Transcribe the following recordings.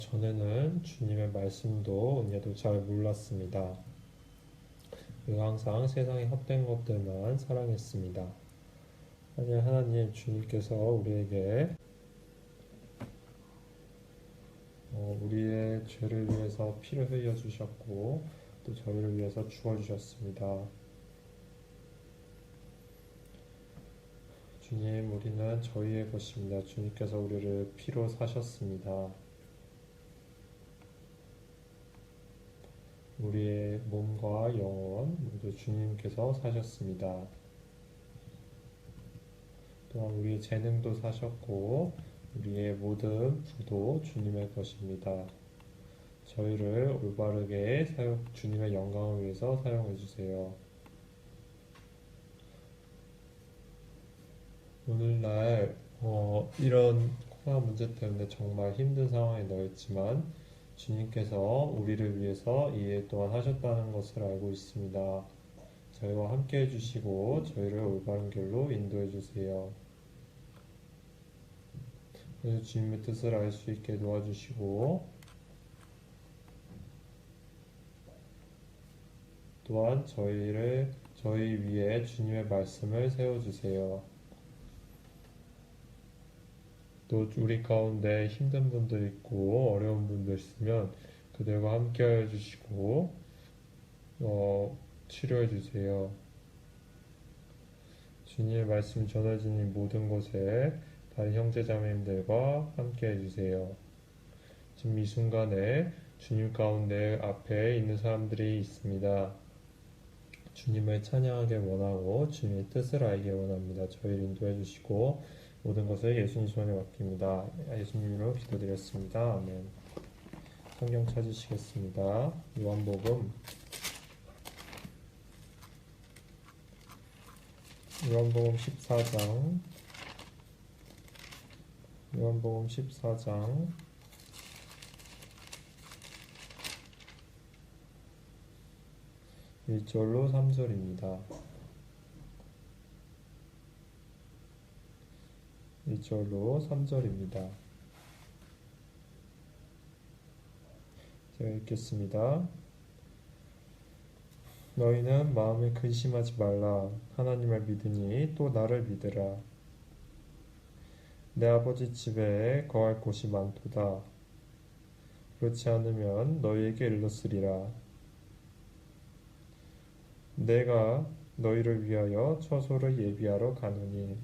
전에는 주님의 말씀도 은혜도 잘 몰랐습니다. 그리고 항상 세상의 헛된 것들만 사랑했습니다. 하지만 하나님 주님께서 우리에게 우리의 죄를 위해서 피를 흘려 주셨고 또 저희를 위해서 죽어 주셨습니다. 주님, 우리는 저희의 것입니다. 주님께서 우리를 피로 사셨습니다. 우리의 몸과 영혼 모두 주님께서 사셨습니다. 또한 우리의 재능도 사셨고 우리의 모든 부도 주님의 것입니다. 저희를 올바르게 주님의 영광을 위해서 사용해 주세요. 오늘날 이런 코로나 문제 때문에 정말 힘든 상황에 놓였지만 주님께서 우리를 위해서 이해 또한 하셨다는 것을 알고 있습니다. 저희와 함께 해주시고 저희를 올바른 길로 인도해 주세요. 그래서 주님의 뜻을 알 수 있게 도와주시고 또한 저희 위에 주님의 말씀을 세워주세요. 또 우리 가운데 힘든 분들 있고 어려운 분들 있으면 그들과 함께 해주시고 치료해 주세요. 주님의 말씀 전해지는 모든 곳에 다른 형제자매님들과 함께 해주세요. 지금 이 순간에 주님 가운데 앞에 있는 사람들이 있습니다. 주님을 찬양하길 원하고 주님의 뜻을 알길 원합니다. 저희를 인도해 주시고 모든 것을 예수님 손에 맡깁니다. 예수님으로 기도드렸습니다. 아멘. 성경 찾으시겠습니다. 요한복음 14장 요한복음 14장 1절로 3절입니다. 1절로 3절입니다. 제가 읽겠습니다. 너희는 마음에 근심하지 말라. 하나님을 믿으니 또 나를 믿으라. 내 아버지 집에 거할 곳이 많도다. 그렇지 않으면 너희에게 일렀으리라. 내가 너희를 위하여 처소를 예비하러 가노니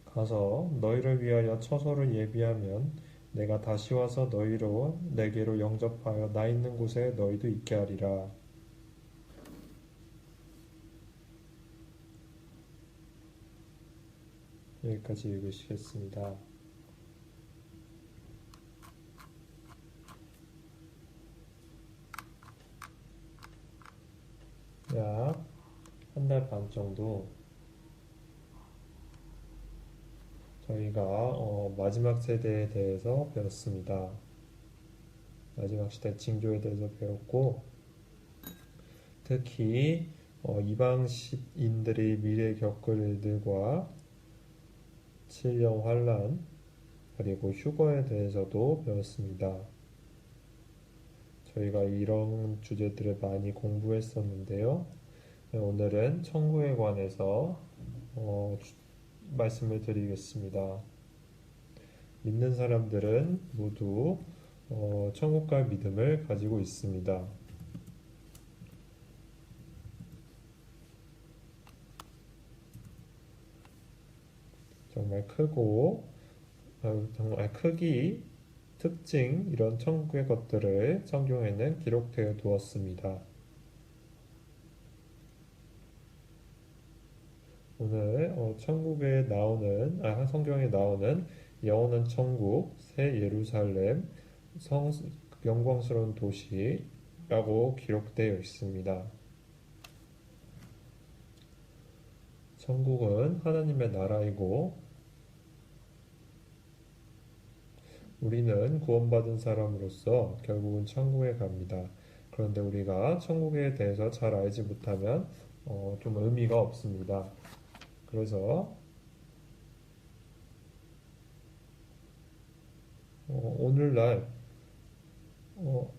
가서 너희를 위하여 처소를 예비하면 내가 다시 와서 내게로 영접하여 나 있는 곳에 너희도 있게 하리라. 여기까지 읽으시겠습니다. 약 한 달 반 정도 저희가 마지막 세대에 대해서 배웠습니다. 마지막 시대 징조에 대해서 배웠고 특히 이방인들이 미래에 겪을 일들과 칠령 환란 그리고 휴거에 대해서도 배웠습니다. 저희가 이런 주제들을 많이 공부했었는데요. 오늘은 천국에 관해서 말씀을 드리겠습니다. 믿는 사람들은 모두 천국 갈 믿음을 가지고 있습니다. 정말 크고 정말 크기, 특징 이런 천국의 것들을 성경에는 기록되어 두었습니다. 오늘 성경에 나오는 영원한 천국, 새 예루살렘, 영광스러운 도시라고 기록되어 있습니다. 천국은 하나님의 나라이고 우리는 구원받은 사람으로서 결국은 천국에 갑니다. 그런데 우리가 천국에 대해서 잘 알지 못하면 좀 의미가 없습니다. 그래서 오늘날 어,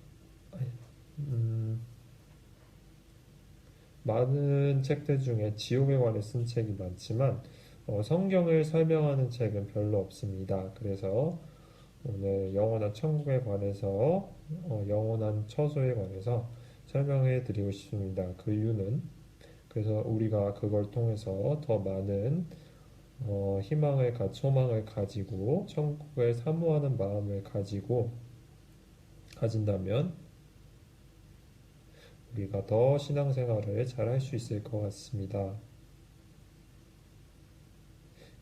많은 책들 중에 지옥에 관해 쓴 책이 많지만 성경을 설명하는 책은 별로 없습니다. 그래서 오늘 영원한 천국에 관해서 영원한 처소에 관해서 설명해 드리고 싶습니다. 그 이유는 그래서 우리가 그걸 통해서 더 많은 소망을 가지고 천국을 사모하는 마음을 가진다면 우리가 더 신앙생활을 잘 할 수 있을 것 같습니다.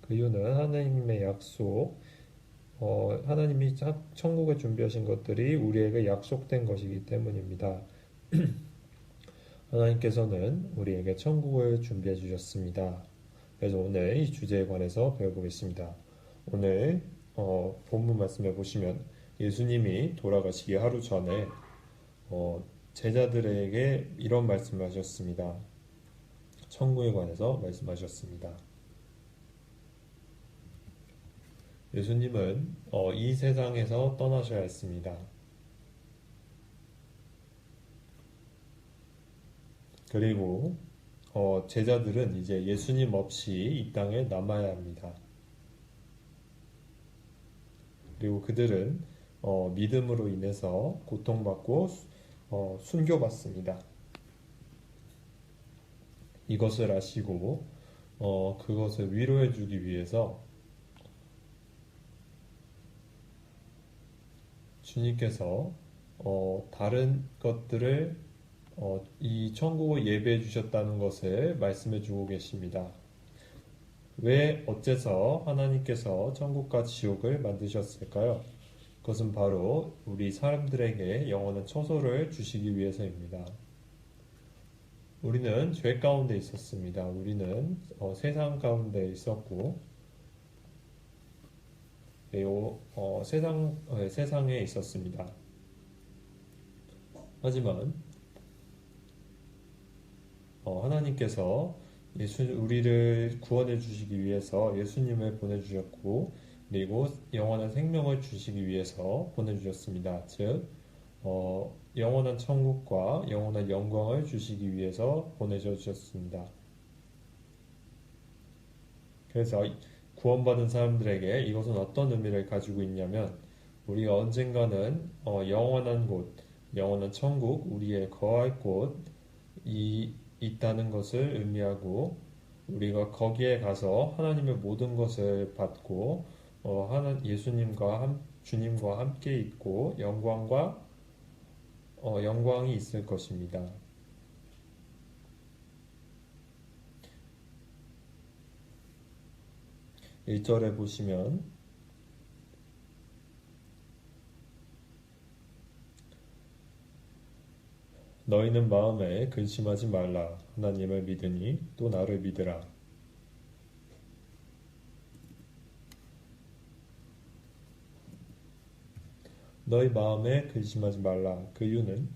그 이유는 하나님의 약속, 하나님이 천국을 준비하신 것들이 우리에게 약속된 것이기 때문입니다. 하나님께서는 우리에게 천국을 준비해 주셨습니다. 그래서 오늘 이 주제에 관해서 배워보겠습니다. 오늘 본문 말씀해 보시면 예수님이 돌아가시기 하루 전에 어, 제자들에게 이런 말씀을 하셨습니다. 천국에 관해서 말씀하셨습니다. 예수님은 이 세상에서 떠나셔야 했습니다. 그리고 제자들은 이제 예수님 없이 이 땅에 남아야 합니다. 그리고 그들은 믿음으로 인해서 고통받고 순교받습니다. 이것을 아시고 그것을 위로해주기 위해서 주님께서 다른 것들을 이 천국을 예배해 주셨다는 것을 말씀해 주고 계십니다. 왜 어째서 하나님께서 천국과 지옥을 만드셨을까요? 그것은 바로 우리 사람들에게 영원한 처소를 주시기 위해서입니다. 우리는 죄 가운데 있었습니다. 우리는 세상 가운데 있었고 세상에 있었습니다. 하지만 하나님께서 우리를 구원해 주시기 위해서 예수님을 보내주셨고 그리고 영원한 생명을 주시기 위해서 보내주셨습니다. 즉 영원한 천국과 영원한 영광을 주시기 위해서 보내주셨습니다. 그래서 구원받은 사람들에게 이것은 어떤 의미를 가지고 있냐면 우리가 언젠가는 영원한 곳, 영원한 천국, 우리의 거할 곳이 있다는 것을 의미하고 우리가 거기에 가서 하나님의 모든 것을 받고 주님과 함께 있고 영광이 있을 것입니다. 1절에 보시면 너희는 마음에 근심하지 말라. 하나님을 믿으니 또 나를 믿으라. 너희 마음에 근심하지 말라. 그 이유는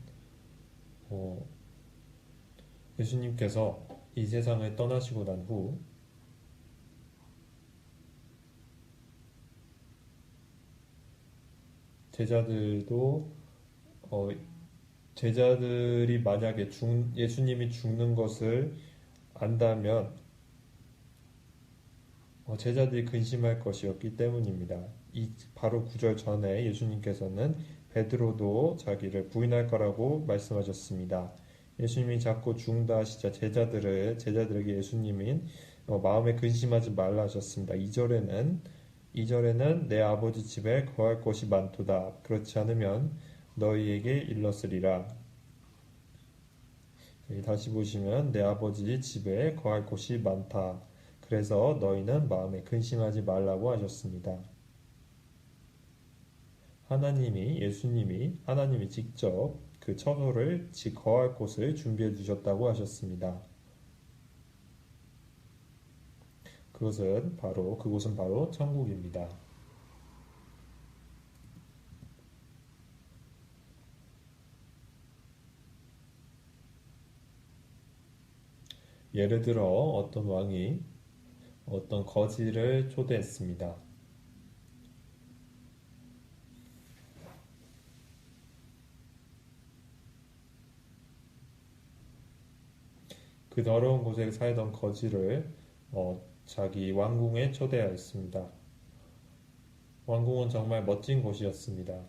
어, 예수님께서 이 세상을 떠나시고 난 후 제자들도 어, 제자들이 만약에 예수님이 죽는 것을 안다면 제자들이 근심할 것이었기 때문입니다. 이 바로 9절 전에 예수님께서는 베드로도 자기를 부인할 거라고 말씀하셨습니다. 예수님이 자꾸 죽는다 하시자 제자들에게 예수님은 마음에 근심하지 말라 하셨습니다. 2절에는 내 아버지 집에 거할 곳이 많도다. 그렇지 않으면 너희에게 일렀으리라. 다시 보시면 내 아버지 집에 거할 곳이 많다. 그래서 너희는 마음에 근심하지 말라고 하셨습니다. 하나님이 직접 그 처소를 거할 곳을 준비해 주셨다고 하셨습니다. 그곳은 바로 천국입니다. 예를 들어 어떤 왕이 어떤 거지를 초대했습니다. 그 더러운 곳에 살던 거지를 자기 왕궁에 초대하였습니다. 왕궁은 정말 멋진 곳이었습니다.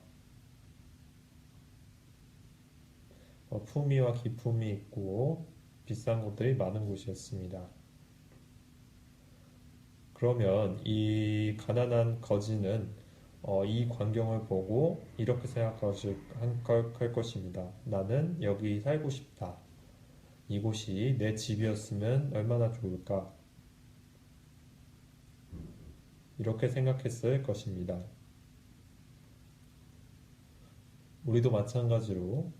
품위와 기품이 있고 비싼 것들이 많은 곳이었습니다. 그러면 이 가난한 거지는 이 광경을 보고 이렇게 생각할 것입니다. 나는 여기 살고 싶다. 이곳이 내 집이었으면 얼마나 좋을까? 이렇게 생각했을 것입니다. 우리도 마찬가지로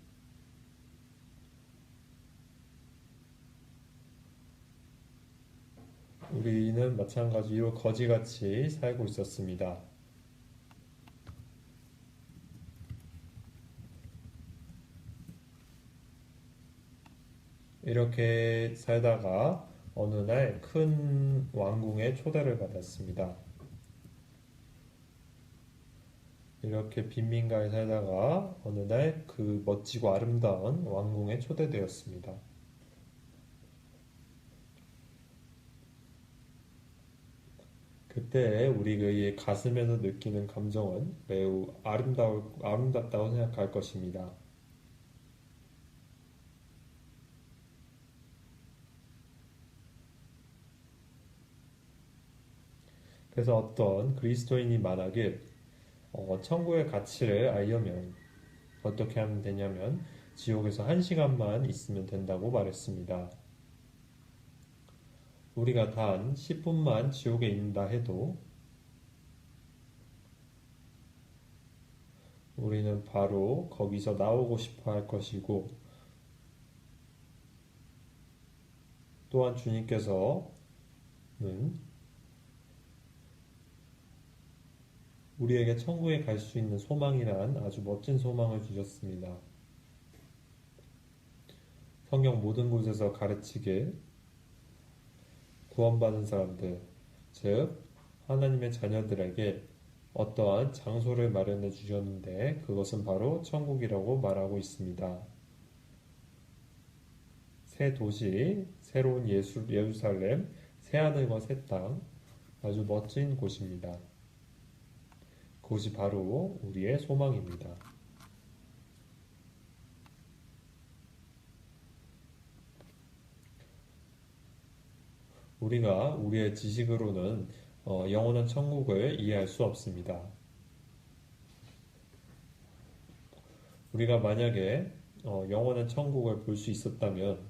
우리는 마찬가지로 거지같이 살고 있었습니다. 이렇게 살다가 어느 날 큰 왕궁에 초대를 받았습니다. 이렇게 빈민가에 살다가 어느 날 그 멋지고 아름다운 왕궁에 초대되었습니다. 그때 우리의 가슴에서 느끼는 감정은 매우 아름답다고 생각할 것입니다. 그래서 어떤 그리스도인이 말하길 천국의 가치를 알려면 어떻게 하면 되냐면 지옥에서 1시간만 있으면 된다고 말했습니다. 우리가 단 10분만 지옥에 있는다 해도 우리는 바로 거기서 나오고 싶어 할 것이고 또한 주님께서는 우리에게 천국에 갈 수 있는 소망이란 아주 멋진 소망을 주셨습니다. 성경 모든 곳에서 가르치길 구원받은 사람들, 즉 하나님의 자녀들에게 어떠한 장소를 마련해 주셨는데 그것은 바로 천국이라고 말하고 있습니다. 새 도시, 새로운 예루살렘, 새 하늘과 새 땅, 아주 멋진 곳입니다. 그것이 바로 우리의 소망입니다. 우리가 우리의 지식으로는 영원한 천국을 이해할 수 없습니다. 우리가 만약에 영원한 천국을 볼 수 있었다면,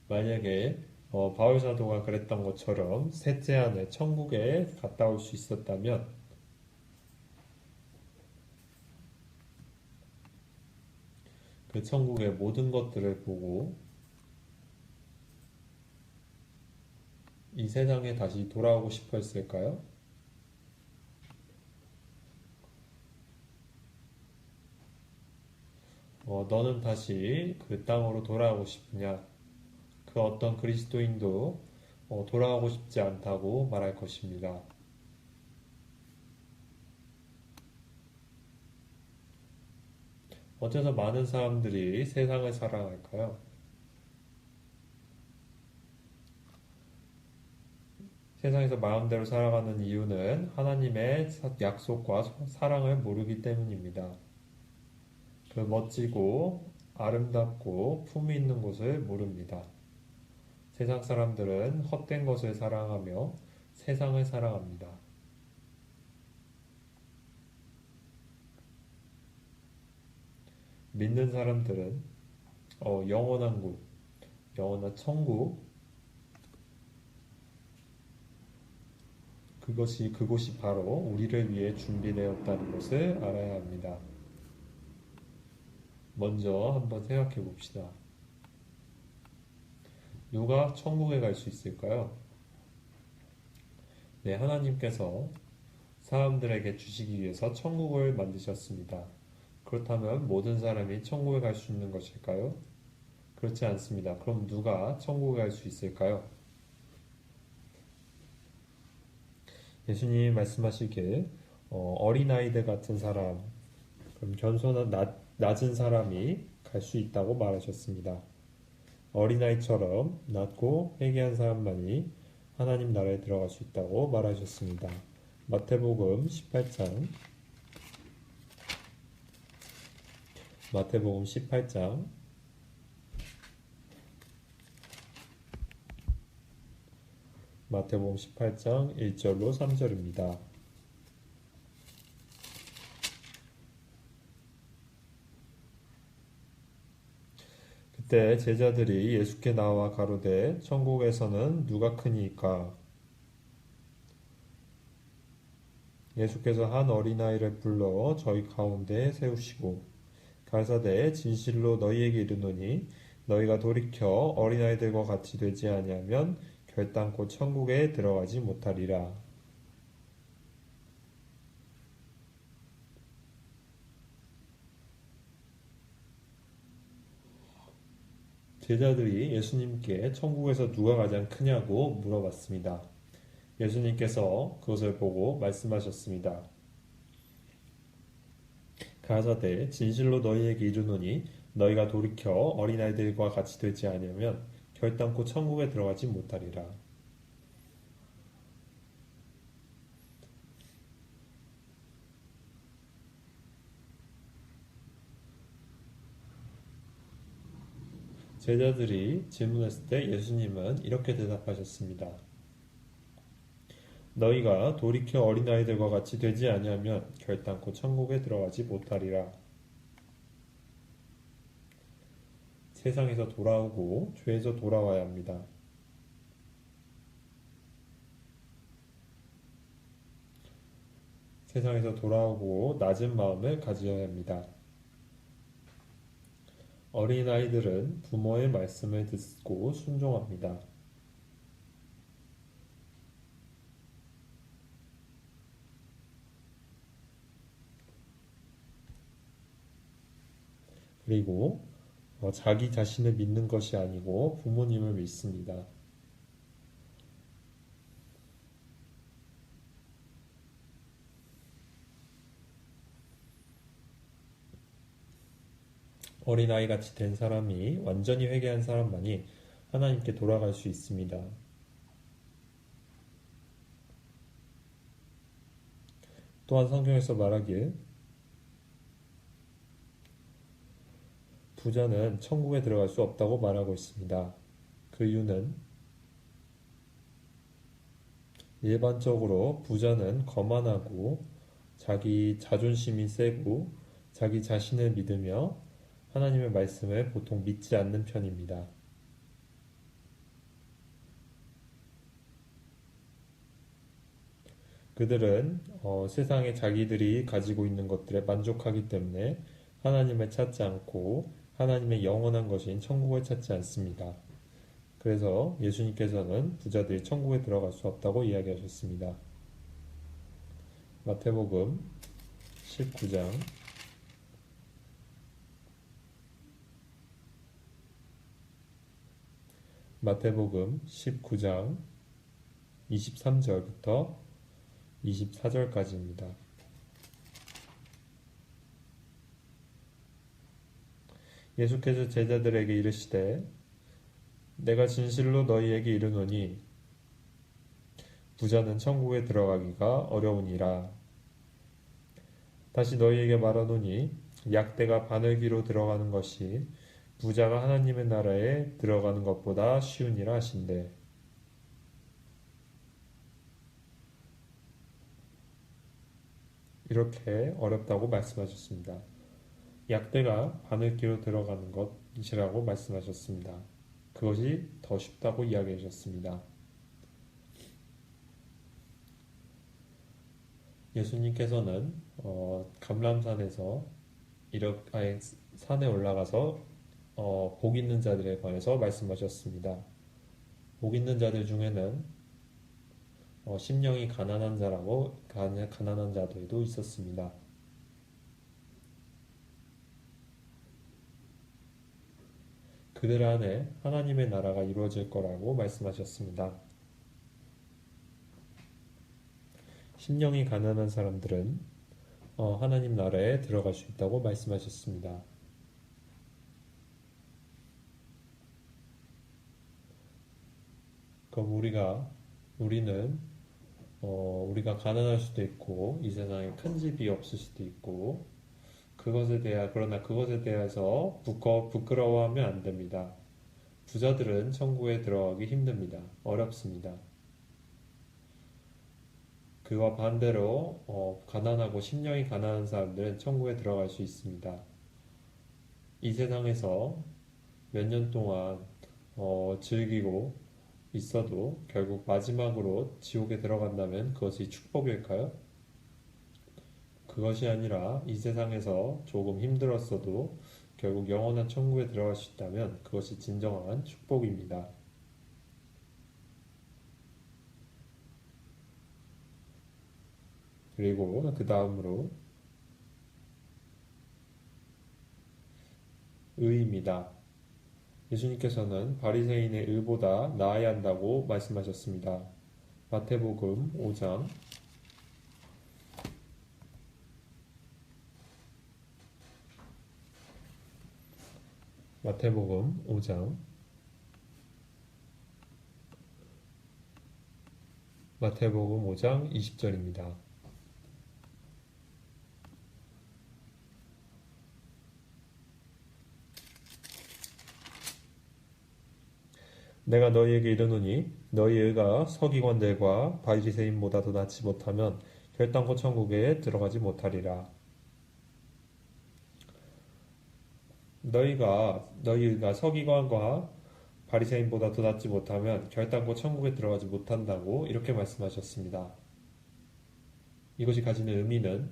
만약에 바울 사도가 그랬던 것처럼 셋째 안에 천국에 갔다 올 수 있었다면, 그 천국의 모든 것들을 보고 이 세상에 다시 돌아오고 싶어 했을까요? 너는 다시 그 땅으로 돌아오고 싶으냐? 그 어떤 그리스도인도 돌아오고 싶지 않다고 말할 것입니다. 어째서 많은 사람들이 세상을 사랑할까요? 세상에서 마음대로 살아가는 이유는 하나님의 약속과 사랑을 모르기 때문입니다. 그 멋지고 아름답고 품위 있는 곳을 모릅니다. 세상 사람들은 헛된 것을 사랑하며 세상을 사랑합니다. 믿는 사람들은 영원한 곳, 영원한 천국, 그곳이 바로 우리를 위해 준비되었다는 것을 알아야 합니다. 먼저 한번 생각해 봅시다. 누가 천국에 갈 수 있을까요? 네, 하나님께서 사람들에게 주시기 위해서 천국을 만드셨습니다. 그렇다면 모든 사람이 천국에 갈 수 있는 것일까요? 그렇지 않습니다. 그럼 누가 천국에 갈 수 있을까요? 예수님이 말씀하시길 어린아이들 같은 사람, 그럼 겸손한 낮은 사람이 갈 수 있다고 말하셨습니다. 어린아이처럼 낮고 회개한 사람만이 하나님 나라에 들어갈 수 있다고 말하셨습니다. 마태복음 18장 마태복음 18장 1절로 3절입니다. 그때 제자들이 예수께 나와 가로되 천국에서는 누가 크니이까? 예수께서 한 어린아이를 불러 저희 가운데 세우시고 가라사대 진실로 너희에게 이르노니 너희가 돌이켜 어린아이들과 같이 되지 아니하면 결단코 천국에 들어가지 못하리라. 제자들이 예수님께 천국에서 누가 가장 크냐고 물어봤습니다. 예수님께서 그것을 보고 말씀하셨습니다. 가라사대 진실로 너희에게 이르노니 너희가 돌이켜 어린아이들과 같이 되지 아니하면 결단코 천국에 들어가지 못하리라. 제자들이 질문했을 때 예수님은 이렇게 대답하셨습니다. 너희가 돌이켜 어린아이들과 같이 되지 아니하면 결단코 천국에 들어가지 못하리라. 세상에서 돌아오고 죄에서 돌아와야 합니다. 세상에서 돌아오고 낮은 마음을 가져야 합니다. 어린아이들은 부모의 말씀을 듣고 순종합니다. 그리고 자기 자신을 믿는 것이 아니고 부모님을 믿습니다. 어린아이 같이 된 사람이 완전히 회개한 사람만이 하나님께 돌아갈 수 있습니다. 또한 성경에서 말하길 부자는 천국에 들어갈 수 없다고 말하고 있습니다. 그 이유는 일반적으로 부자는 거만하고 자기 자존심이 세고 자기 자신을 믿으며 하나님의 말씀을 보통 믿지 않는 편입니다. 그들은 세상에 자기들이 가지고 있는 것들에 만족하기 때문에 하나님을 찾지 않고 하나님의 영원한 것인 천국을 찾지 않습니다. 그래서 예수님께서는 부자들이 천국에 들어갈 수 없다고 이야기하셨습니다. 마태복음 19장 마태복음 19장 23절부터 24절까지입니다. 예수께서 제자들에게 이르시되 내가 진실로 너희에게 이르노니 부자는 천국에 들어가기가 어려우니라. 다시 너희에게 말하노니 약대가 바늘기로 들어가는 것이 부자가 하나님의 나라에 들어가는 것보다 쉬우니라 하신대. 이렇게 어렵다고 말씀하셨습니다. 약대가 바늘기로 들어가는 것이라고 말씀하셨습니다. 그것이 더 쉽다고 이야기하셨습니다. 예수님께서는 감람산에서 이렇게 산에 올라가서 복 있는 자들에 관해서 말씀하셨습니다. 복 있는 자들 중에는 심령이 가난한 자라고 가난한 자들도 있었습니다. 그들 안에 하나님의 나라가 이루어질 거라고 말씀하셨습니다. 심령이 가난한 사람들은 하나님 나라에 들어갈 수 있다고 말씀하셨습니다. 그럼 우리는 우리가 가난할 수도 있고 이 세상에 큰 집이 없을 수도 있고 그러나 그것에 대해서 부끄러워하면 안 됩니다. 부자들은 천국에 들어가기 힘듭니다. 어렵습니다. 그와 반대로 가난하고 심령이 가난한 사람들은 천국에 들어갈 수 있습니다. 이 세상에서 몇 년 동안 즐기고 있어도 결국 마지막으로 지옥에 들어간다면 그것이 축복일까요? 그것이 아니라 이 세상에서 조금 힘들었어도 결국 영원한 천국에 들어갈 수 있다면 그것이 진정한 축복입니다. 그리고 그 다음으로 의입니다. 예수님께서는 바리새인의 의보다 나아야 한다고 말씀하셨습니다. 마태복음 5장 마태복음 5장 마태복음 5장 20절입니다. 내가 너희에게 이르노니 너희 의가 서기관들과 바리새인보다 더 낫지 못하면 결단코 천국에 들어가지 못하리라. 너희 의가 서기관과 바리새인보다 더 낫지 못하면 결단코 천국에 들어가지 못한다고 이렇게 말씀하셨습니다. 이것이 가지는 의미는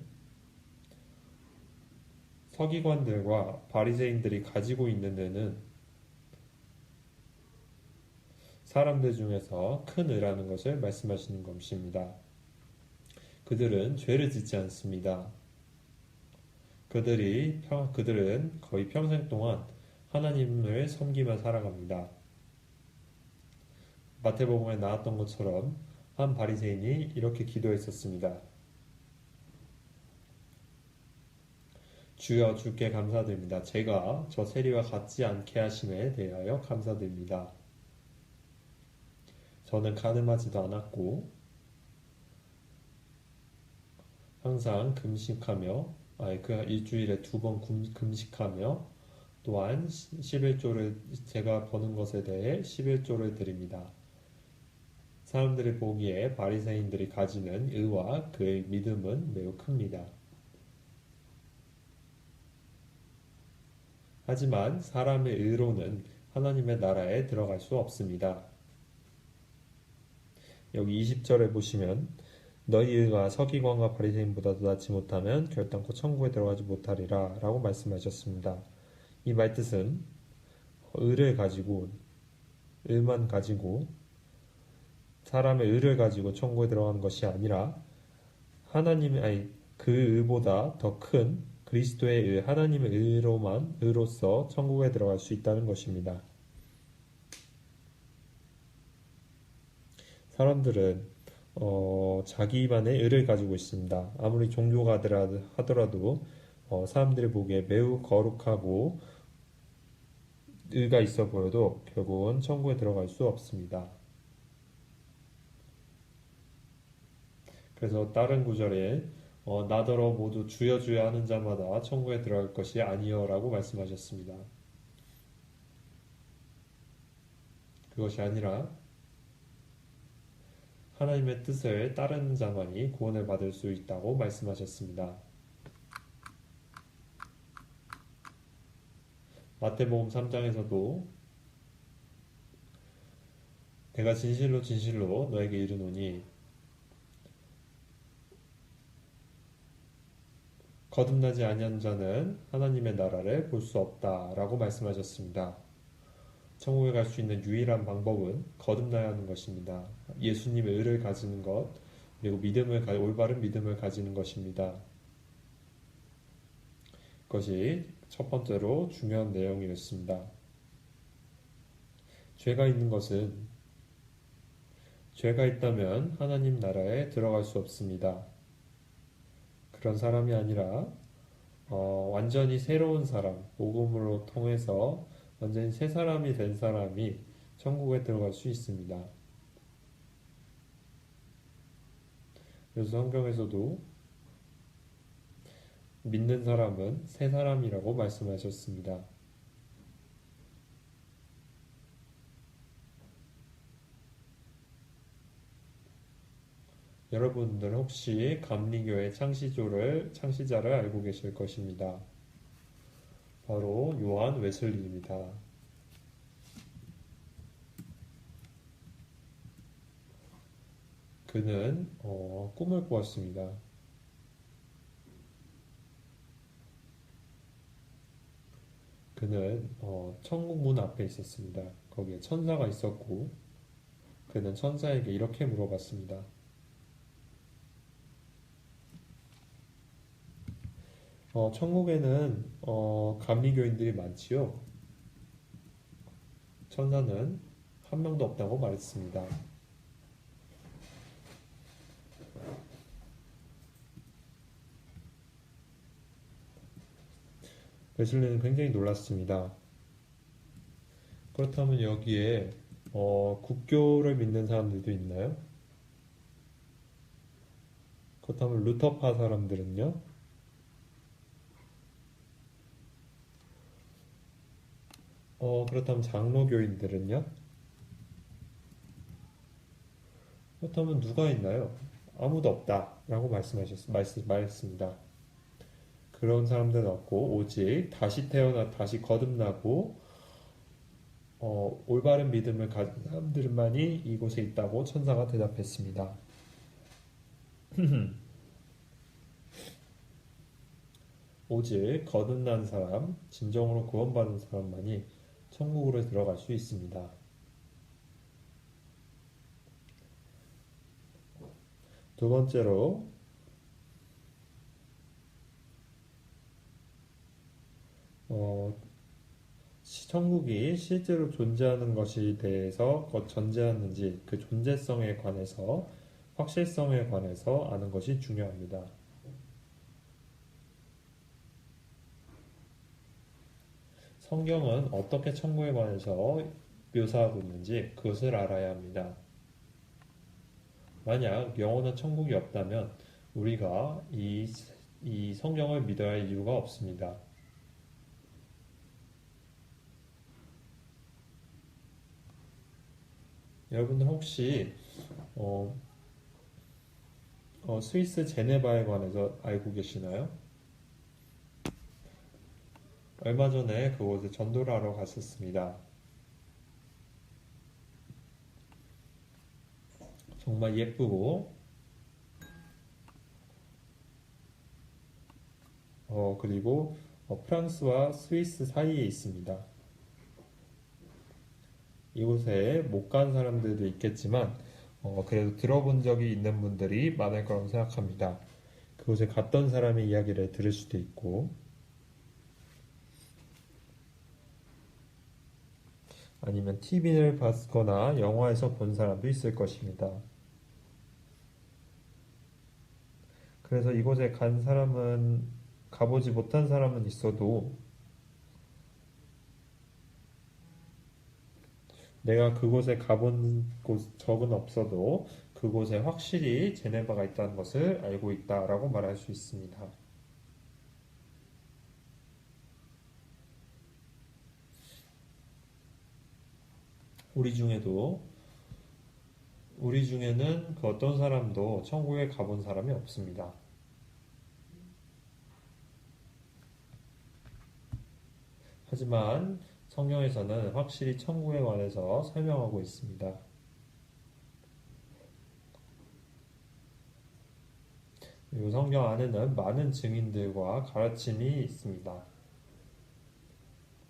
서기관들과 바리새인들이 가지고 있는 의는 사람들 중에서 큰 의라는 것을 말씀하시는 것입니다. 그들은 죄를 짓지 않습니다. 그들은 거의 평생 동안 하나님을 섬기며 살아갑니다. 마태복음에 나왔던 것처럼 한 바리새인이 이렇게 기도했었습니다. 주여 주께 감사드립니다. 제가 저 세리와 같지 않게 하심에 대하여 감사드립니다. 저는 가늠하지도 않았고 항상 금식하며 일주일에 2번 금식하며 또한 11조를 제가 버는 것에 대해 11조를 드립니다. 사람들이 보기에 바리새인들이 가지는 의와 그의 믿음은 매우 큽니다. 하지만 사람의 의로는 하나님의 나라에 들어갈 수 없습니다. 여기 20절에 보시면 너희 의가 서기관과 바리새인보다 더 낫지 못하면 결단코 천국에 들어가지 못하리라 라고 말씀하셨습니다. 이 말뜻은 의만 가지고 사람의 의를 가지고 천국에 들어가는 것이 아니라 그 의보다 더 큰 그리스도의 의, 하나님의 의로서 천국에 들어갈 수 있다는 것입니다. 사람들은 자기만의 의를 가지고 있습니다. 아무리 종교가 하더라도 사람들이 보기에 매우 거룩하고 의가 있어 보여도 결국은 천국에 들어갈 수 없습니다. 그래서 다른 구절에 나더러 모두 주여 주여 하는 자마다 천국에 들어갈 것이 아니요 라고 말씀하셨습니다. 그것이 아니라 하나님의 뜻을 따르는 자만이 구원을 받을 수 있다고 말씀하셨습니다. 마태복음 3장에서도 내가 진실로 진실로 너에게 이르노니 거듭나지 아니한 자는 하나님의 나라를 볼 수 없다라고 말씀하셨습니다. 천국에 갈 수 있는 유일한 방법은 거듭나야 하는 것입니다. 예수님의 의를 가지는 것, 그리고 올바른 믿음을 가지는 것입니다. 그것이 첫 번째로 중요한 내용이었습니다. 죄가 있다면 하나님 나라에 들어갈 수 없습니다. 그런 사람이 아니라 완전히 새로운 사람, 복음으로 통해서 완전히 새 사람이 된 사람이 천국에 들어갈 수 있습니다. 그래서 성경에서도 믿는 사람은 새 사람이라고 말씀하셨습니다. 여러분들 혹시 감리교의 창시자를 알고 계실 것입니다. 바로 요한 웨슬리입니다. 그는 꿈을 꾸었습니다. 그는 천국 문 앞에 있었습니다. 거기에 천사가 있었고 그는 천사에게 이렇게 물어봤습니다. 천국에는 감리교인들이 많지요. 천사는 한 명도 없다고 말했습니다. 웨슬리는 굉장히 놀랐습니다. 그렇다면 여기에 국교를 믿는 사람들도 있나요? 그렇다면 루터파 사람들은요? 그렇다면 장로교인들은요? 그렇다면 누가 있나요? 아무도 없다라고 말했습니다. 그런 사람들은 없고 오직 다시 태어나 다시 거듭나고 올바른 믿음을 가진 사람들만이 이곳에 있다고 천사가 대답했습니다. 오직 거듭난 사람, 진정으로 구원받은 사람만이 천국으로 들어갈 수 있습니다. 두 번째로 천국이 실제로 존재하는 것에 대해서 전제하는지 그 존재성에 관해서 확실성에 관해서 아는 것이 중요합니다. 성경은 어떻게 천국에 관해서 묘사하고 있는지 그것을 알아야 합니다. 만약 영원한 천국이 없다면 우리가 이 성경을 믿어야 할 이유가 없습니다. 여러분들 혹시 스위스 제네바에 관해서 알고 계시나요? 얼마 전에 그곳에 전도를 하러 갔었습니다. 정말 예쁘고 그리고 프랑스와 스위스 사이에 있습니다. 이곳에 못 간 사람들도 있겠지만 그래도 들어본 적이 있는 분들이 많을 거라고 생각합니다. 그곳에 갔던 사람의 이야기를 들을 수도 있고 아니면 TV를 봤거나 영화에서 본 사람도 있을 것입니다. 그래서 이곳에 가보지 못한 사람은 있어도 내가 그곳에 가본 적은 없어도 그곳에 확실히 제네바가 있다는 것을 알고 있다라고 말할 수 있습니다. 우리 중에는 그 어떤 사람도 천국에 가본 사람이 없습니다. 하지만 성경에서는 확실히 천국에 관해서 설명하고 있습니다. 그리고 성경 안에는 많은 증인들과 가르침이 있습니다.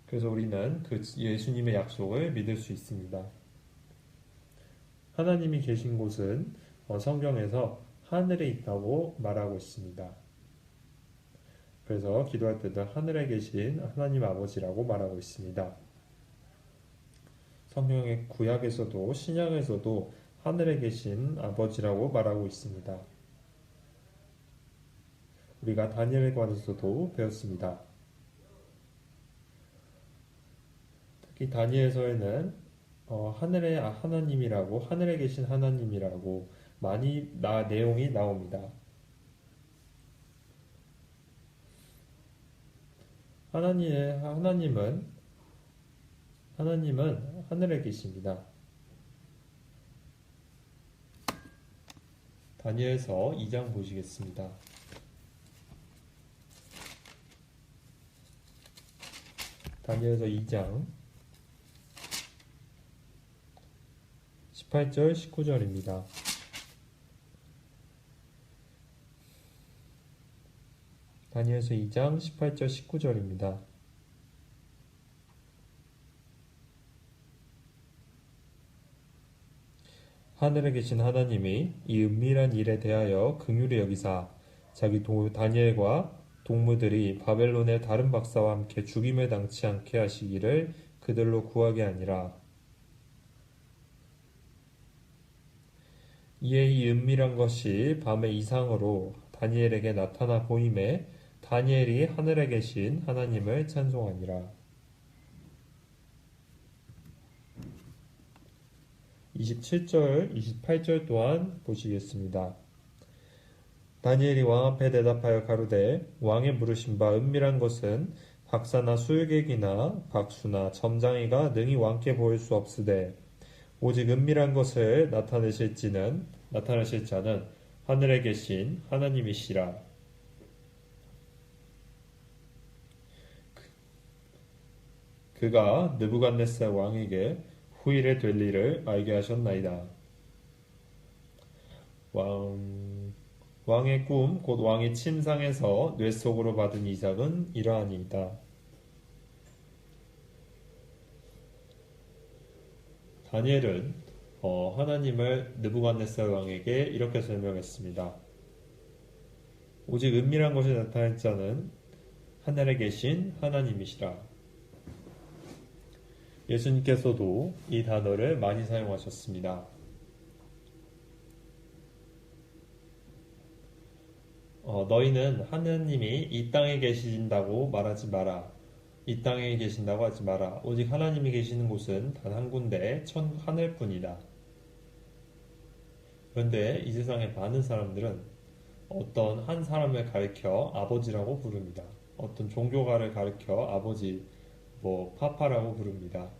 그래서 우리는 그 예수님의 약속을 믿을 수 있습니다. 하나님이 계신 곳은 성경에서 하늘에 있다고 말하고 있습니다. 그래서 기도할 때도 하늘에 계신 하나님 아버지라고 말하고 있습니다. 성경의 구약에서도 신약에서도 하늘에 계신 아버지라고 말하고 있습니다. 우리가 다니엘에 관해서도 배웠습니다. 특히 다니엘서에는 하늘의 하나님이라고 하늘에 계신 하나님이라고 내용이 나옵니다. 하나님은 하늘에 계십니다. 다니엘서 2장 보시겠습니다. 다니엘서 2장 18절 19절입니다. 다니엘서 2장 18절 19절입니다. 하늘에 계신 하나님이 이 은밀한 일에 대하여 긍휼히 여기사 자기 다니엘과 동무들이 바벨론의 다른 박사와 함께 죽임을 당치 않게 하시기를 그들로 구하게 아니라 이에 이 은밀한 것이 밤의 이상으로 다니엘에게 나타나 보임에 다니엘이 하늘에 계신 하나님을 찬송하니라. 27절, 28절 또한 보시겠습니다. 다니엘이 왕 앞에 대답하여 가로되 왕의 물으신 바 은밀한 것은 박사나 술객이나 박수나 점장이가 능히 왕께 보일 수 없으되 오직 은밀한 것을 나타내실 자는 하늘에 계신 하나님이시라. 그가 느부갓네살 왕에게 후일에 될 일을 알게 하셨나이다. 왕의 꿈, 곧 왕의 침상에서 뇌 속으로 받은 이삭은 이러하니이다. 다니엘은 하나님을 느부갓네살 왕에게 이렇게 설명했습니다. 오직 은밀한 것이 나타날 자는 하늘에 계신 하나님이시라. 예수님께서도 이 단어를 많이 사용하셨습니다. 너희는 하나님이 이 땅에 계신다고 말하지 마라. 이 땅에 계신다고 하지 마라. 오직 하나님이 계시는 곳은 단 한 군데 하늘뿐이다. 그런데 이 세상의 많은 사람들은 어떤 한 사람을 가리켜 아버지라고 부릅니다. 어떤 종교가를 가리켜 아버지, 파파라고 부릅니다.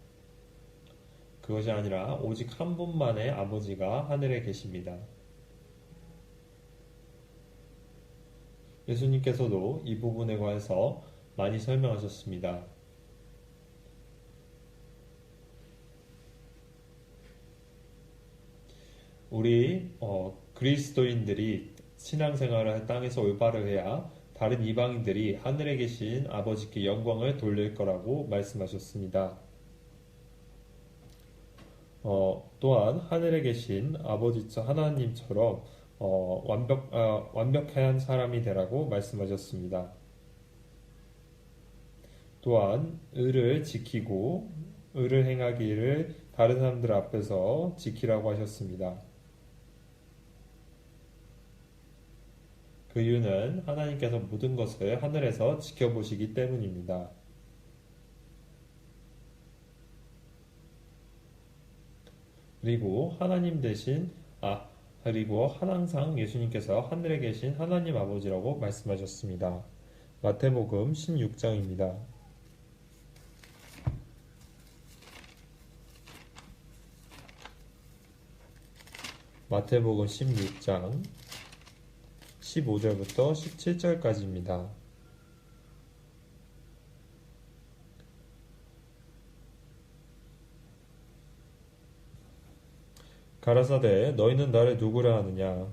그것이 아니라 오직 한 분만의 아버지가 하늘에 계십니다. 예수님께서도 이 부분에 관해서 많이 설명하셨습니다. 우리 그리스도인들이 신앙생활을 땅에서 올바로 해야 다른 이방인들이 하늘에 계신 아버지께 영광을 돌릴 거라고 말씀하셨습니다. 또한 하늘에 계신 하나님처럼 완벽한 사람이 되라고 말씀하셨습니다. 또한 의를 지키고 의를 행하기를 다른 사람들 앞에서 지키라고 하셨습니다. 그 이유는 하나님께서 모든 것을 하늘에서 지켜보시기 때문입니다. 그리고 항상 예수님께서 하늘에 계신 하나님 아버지라고 말씀하셨습니다. 마태복음 16장입니다. 마태복음 16장 15절부터 17절까지입니다. 가라사대 너희는 나를 누구라 하느냐?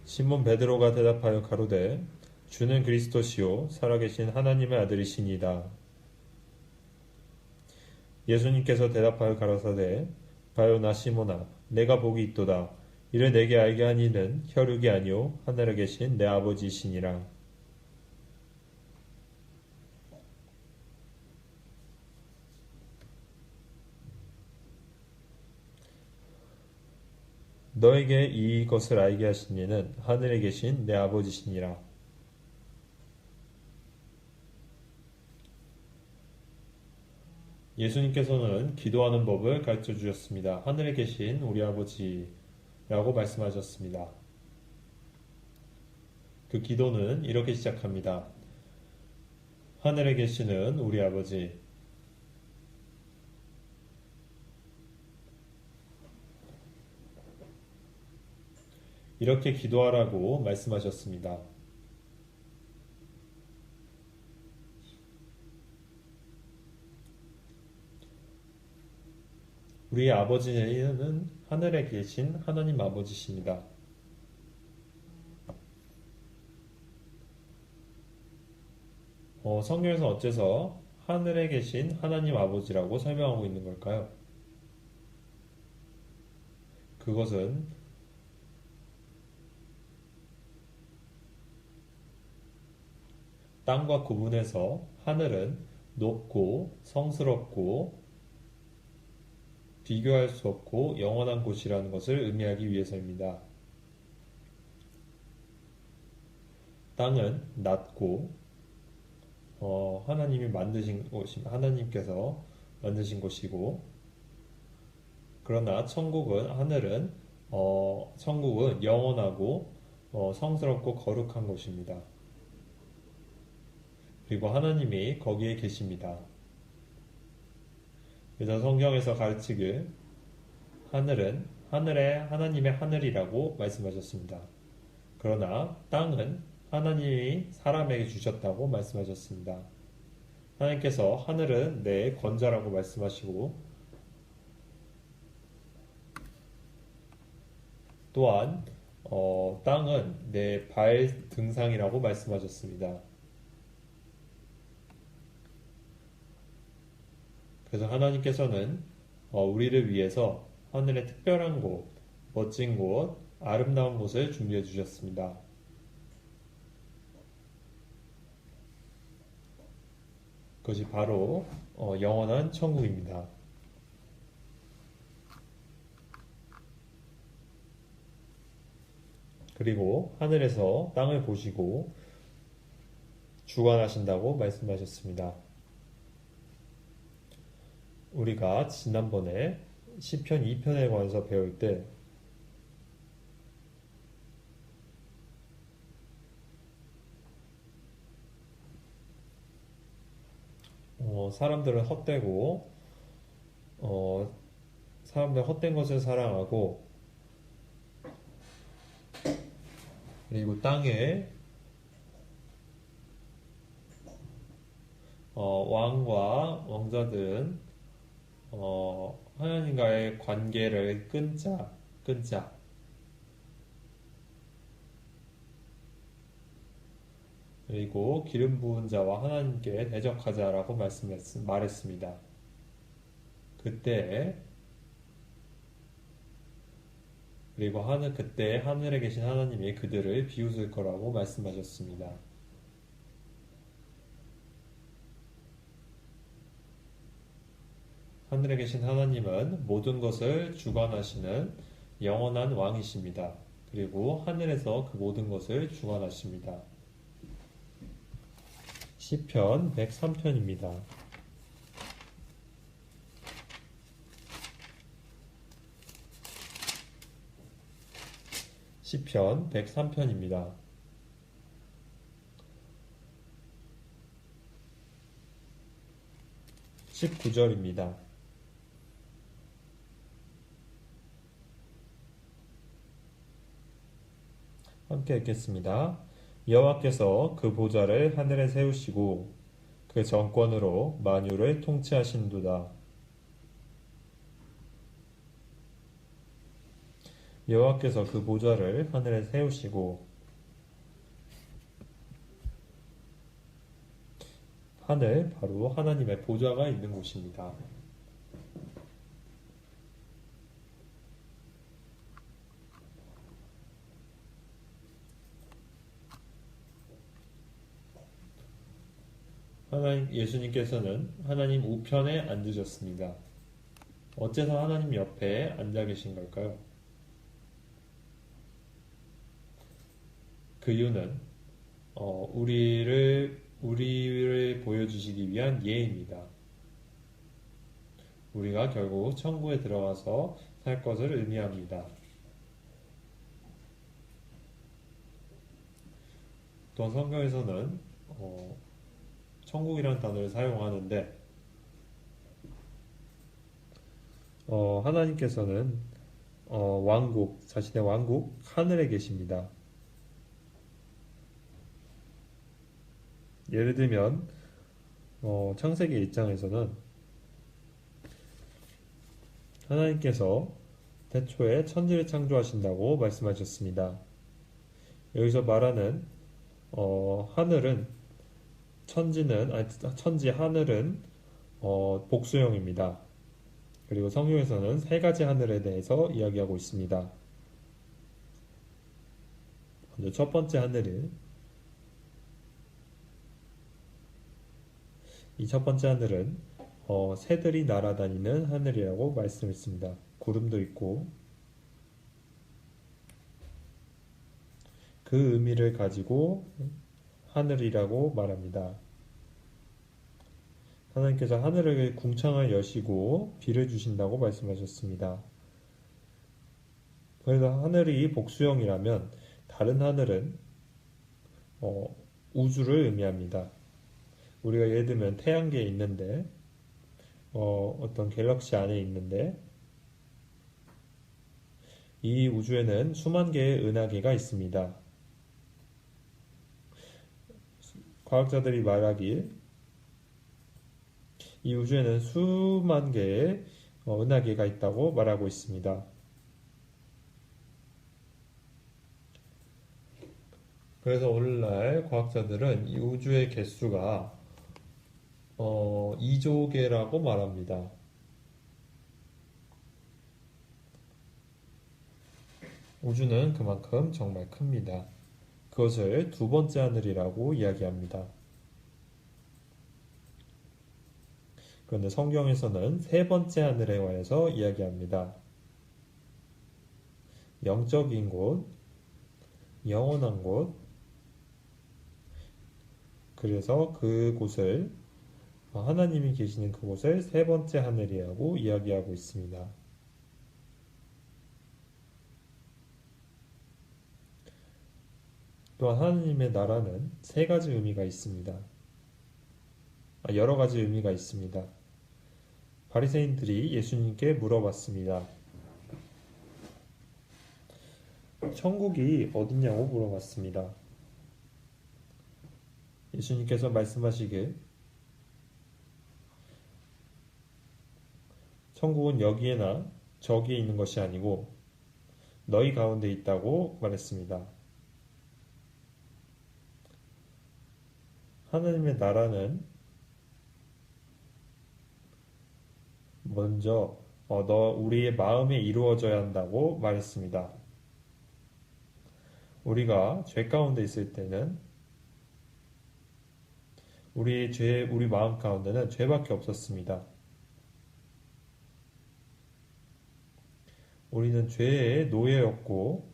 시몬 베드로가 대답하여 가로되 주는 그리스도시요 살아계신 하나님의 아들이시니이다. 예수님께서 대답하여 가라사대 바요 나 시몬아 내가 복이 있도다. 이를 내게 알게 한 이는 혈육이 아니요 하늘에 계신 내 아버지이시니라. 너에게 이것을 알게 하신 이는 하늘에 계신 내 아버지시니라. 예수님께서는 기도하는 법을 가르쳐 주셨습니다. 하늘에 계신 우리 아버지, 라고 말씀하셨습니다. 그 기도는 이렇게 시작합니다. 하늘에 계시는 우리 아버지, 이렇게 기도하라고 말씀하셨습니다. 우리의 아버지는 하늘에 계신 하나님 아버지십니다. 성경에서 어째서 하늘에 계신 하나님 아버지라고 설명하고 있는 걸까요? 그것은 땅과 구분해서 하늘은 높고 성스럽고 비교할 수 없고 영원한 곳이라는 것을 의미하기 위해서입니다. 땅은 낮고 하나님께서 만드신 곳이고, 그러나 천국은 영원하고 성스럽고 거룩한 곳입니다. 그리고 하나님이 거기에 계십니다. 그래서 성경에서 가르치길 하늘은 하나님의 하늘이라고 말씀하셨습니다. 그러나 땅은 하나님이 사람에게 주셨다고 말씀하셨습니다. 하나님께서 하늘은 내 권자라고 말씀하시고, 또한 땅은 내 발 등상이라고 말씀하셨습니다. 그래서 하나님께서는 우리를 위해서 하늘의 특별한 곳, 멋진 곳, 아름다운 곳을 준비해 주셨습니다. 그것이 바로 영원한 천국입니다. 그리고 하늘에서 땅을 보시고 주관하신다고 말씀하셨습니다. 우리가 지난번에 시편 2편에 관해서 배울 때 사람들은 헛된 것을 사랑하고, 그리고 땅에 왕과 왕자들은 하나님과의 관계를 끊자. 그리고 기름 부은 자와 하나님께 대적하자라고 말했습니다. 그때 하늘에 계신 하나님이 그들을 비웃을 거라고 말씀하셨습니다. 하늘에 계신 하나님은 모든 것을 주관하시는 영원한 왕이십니다. 그리고 하늘에서 그 모든 것을 주관하십니다. 시편 103편입니다. 시편 103편입니다. 19절입니다. 함께 읽겠습니다. 여호와께서 그 보좌를 하늘에 세우시고 그 정권으로 만유를 통치하신도다. 여호와께서 그 보좌를 하늘에 세우시고, 하늘 바로 하나님의 보좌가 있는 곳입니다. 예수님께서는 하나님 우편에 앉으셨습니다. 어째서 하나님 옆에 앉아 계신 걸까요? 그 이유는 우리를 보여주시기 위한 예입니다. 우리가 결국 천국에 들어가서 살 것을 의미합니다. 또한 성경에서는 천국이라는 단어를 사용하는데 하나님께서는 자신의 왕국 하늘에 계십니다. 예를 들면 창세기 1장에서는 하나님께서 태초에 천지를 창조하신다고 말씀하셨습니다. 여기서 말하는 하늘은 천지 하늘은 복수형입니다. 그리고 성경에서는 세 가지 하늘에 대해서 이야기하고 있습니다. 먼저 첫 번째 하늘은 이 첫 번째 하늘은 새들이 날아다니는 하늘이라고 말씀했습니다. 구름도 있고 그 의미를 가지고 하늘이라고 말합니다. 하나님께서 하늘을 궁창을 여시고 비를 주신다고 말씀하셨습니다. 그래서 하늘이 복수형이라면 다른 하늘은 우주를 의미합니다. 우리가 예를 들면 태양계에 있는데 어떤 갤럭시 안에 있는데 이 우주에는 수만 개의 은하계가 있습니다. 과학자들이 말하길 이 우주에는 수만 개의 은하계가 있다고 말하고 있습니다. 그래서 오늘날 과학자들은 이 우주의 개수가 2조 개라고 말합니다. 우주는 그만큼 정말 큽니다. 그것을 두 번째 하늘이라고 이야기합니다. 그런데 성경에서는 세 번째 하늘에 관해서 이야기합니다. 영적인 곳, 영원한 곳, 그래서 그곳을 하나님이 계시는 그곳을 세 번째 하늘이라고 이야기하고 있습니다. 또한 하나님의 나라는 세 가지 의미가 있습니다. 여러 가지 의미가 있습니다. 바리새인들이 예수님께 물어봤습니다. 천국이 어디냐고 물어봤습니다. 예수님께서 말씀하시길 천국은 여기에나 저기에 있는 것이 아니고 너희 가운데 있다고 말했습니다. 하나님의 나라는 먼저 우리의 마음에 이루어져야 한다고 말했습니다. 우리가 죄 가운데 있을 때는 우리 마음 가운데는 죄밖에 없었습니다. 우리는 죄의 노예였고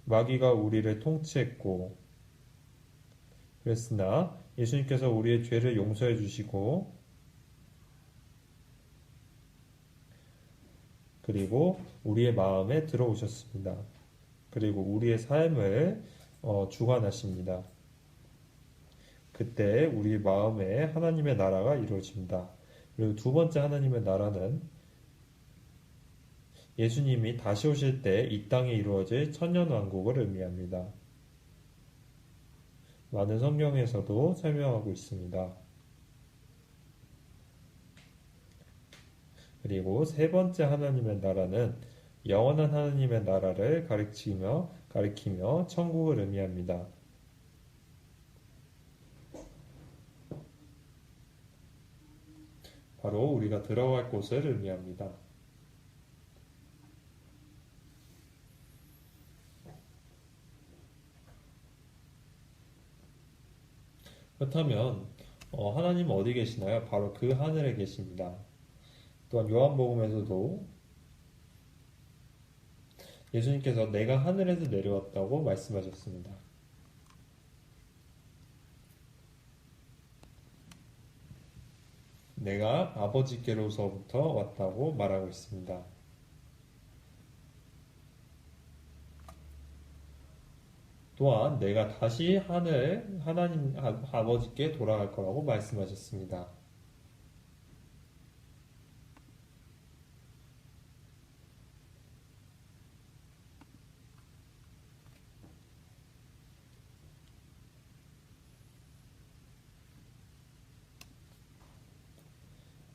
마귀가 우리를 통치했고 그랬으나 예수님께서 우리의 죄를 용서해 주시고 그리고 우리의 마음에 들어오셨습니다. 그리고 우리의 삶을 주관하십니다. 그때 우리 마음에 하나님의 나라가 이루어집니다. 그리고 두 번째 하나님의 나라는 예수님이 다시 오실 때 이 땅에 이루어질 천년왕국을 의미합니다. 많은 성경에서도 설명하고 있습니다. 그리고 세 번째 하나님의 나라는 영원한 하나님의 나라를 가리키며 천국을 의미합니다. 바로 우리가 들어갈 곳을 의미합니다. 그렇다면 하나님은 어디 계시나요? 바로 그 하늘에 계십니다. 또한 요한복음에서도 예수님께서 내가 하늘에서 내려왔다고 말씀하셨습니다. 내가 아버지께로서부터 왔다고 말하고 있습니다. 또한 내가 다시 하나님 아버지께 돌아갈 거라고 말씀하셨습니다.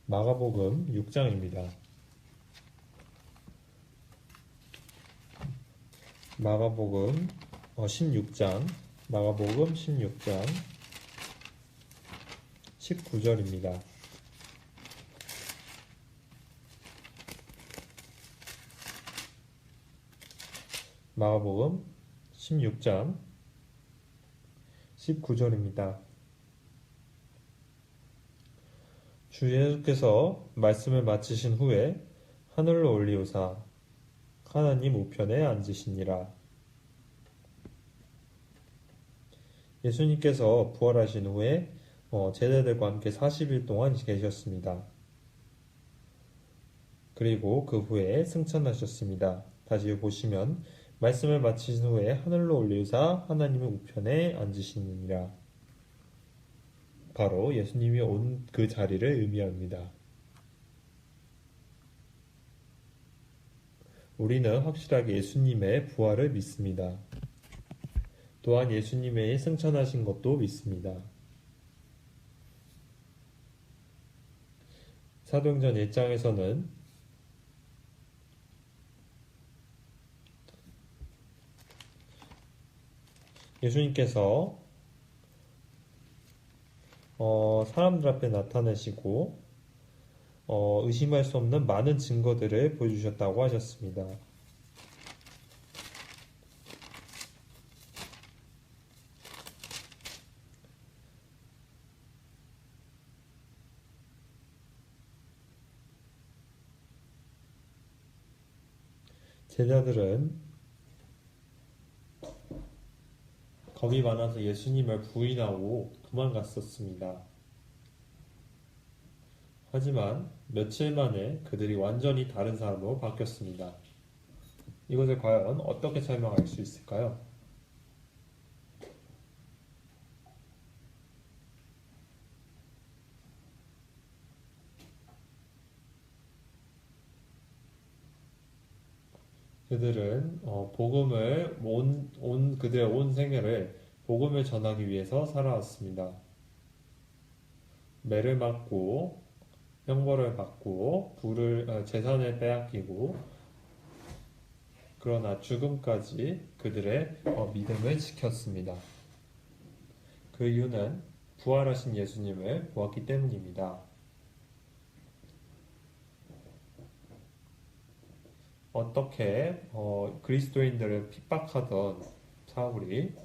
마가복음 6장입니다. 마가복음 16장, 마가복음 16장 19절입니다. 마가복음 16장 19절입니다. 주 예수께서 말씀을 마치신 후에 하늘로 올리우사 하나님 우편에 앉으시니라. 예수님께서 부활하신 후에 제자들과 함께 40일 동안 계셨습니다. 그리고 그 후에 승천하셨습니다. 다시 보시면 말씀을 마치신 후에 하늘로 올리우사 하나님의 우편에 앉으시니라. 바로 예수님이 온 그 자리를 의미합니다. 우리는 확실하게 예수님의 부활을 믿습니다. 또한 예수님의 승천하신 것도 믿습니다. 사도행전 1장에서는 예수님께서 사람들 앞에 나타내시고 의심할 수 없는 많은 증거들을 보여주셨다고 하셨습니다. 제자들은 겁이 많아서 예수님을 부인하고 도망갔었습니다. 하지만 며칠 만에 그들이 완전히 다른 사람으로 바뀌었습니다. 이것을 과연 어떻게 설명할 수 있을까요? 그들은 그들의 온 생애를 복음을 전하기 위해서 살아왔습니다. 매를 맞고 형벌을 받고 재산을 빼앗기고 그러나 죽음까지 그들의 믿음을 지켰습니다. 그 이유는 부활하신 예수님을 보았기 때문입니다. 어떻게 그리스도인들을 핍박하던 사울이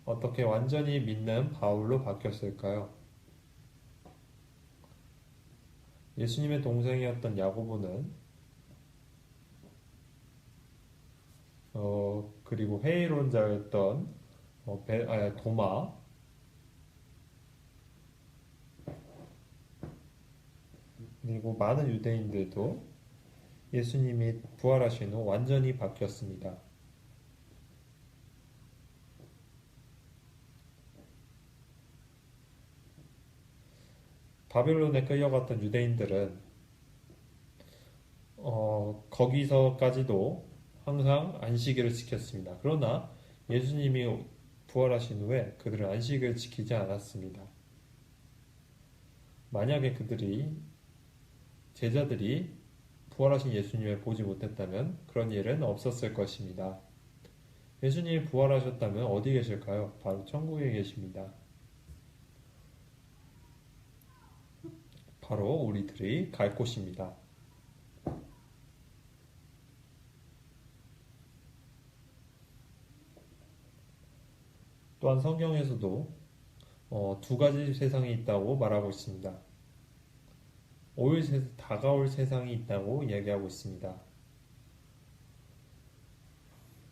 어떻게 완전히 믿는 바울로 바뀌었을까요? 예수님의 동생이었던 야고보는 그리고 회의론자였던 도마 그리고 많은 유대인들도 예수님이 부활하신 후 완전히 바뀌었습니다. 바빌론에 끌려갔던 유대인들은 거기서까지도 항상 안식일을 지켰습니다. 그러나 예수님이 부활하신 후에 그들은 안식일을 지키지 않았습니다. 만약에 제자들이 부활하신 예수님을 보지 못했다면 그런 일은 없었을 것입니다. 예수님이 부활하셨다면 어디 계실까요? 바로 천국에 계십니다. 바로 우리들이 갈 곳입니다. 또한 성경에서도 두 가지 세상이 있다고 말하고 있습니다. 다가올 세상이 있다고 얘기하고 있습니다.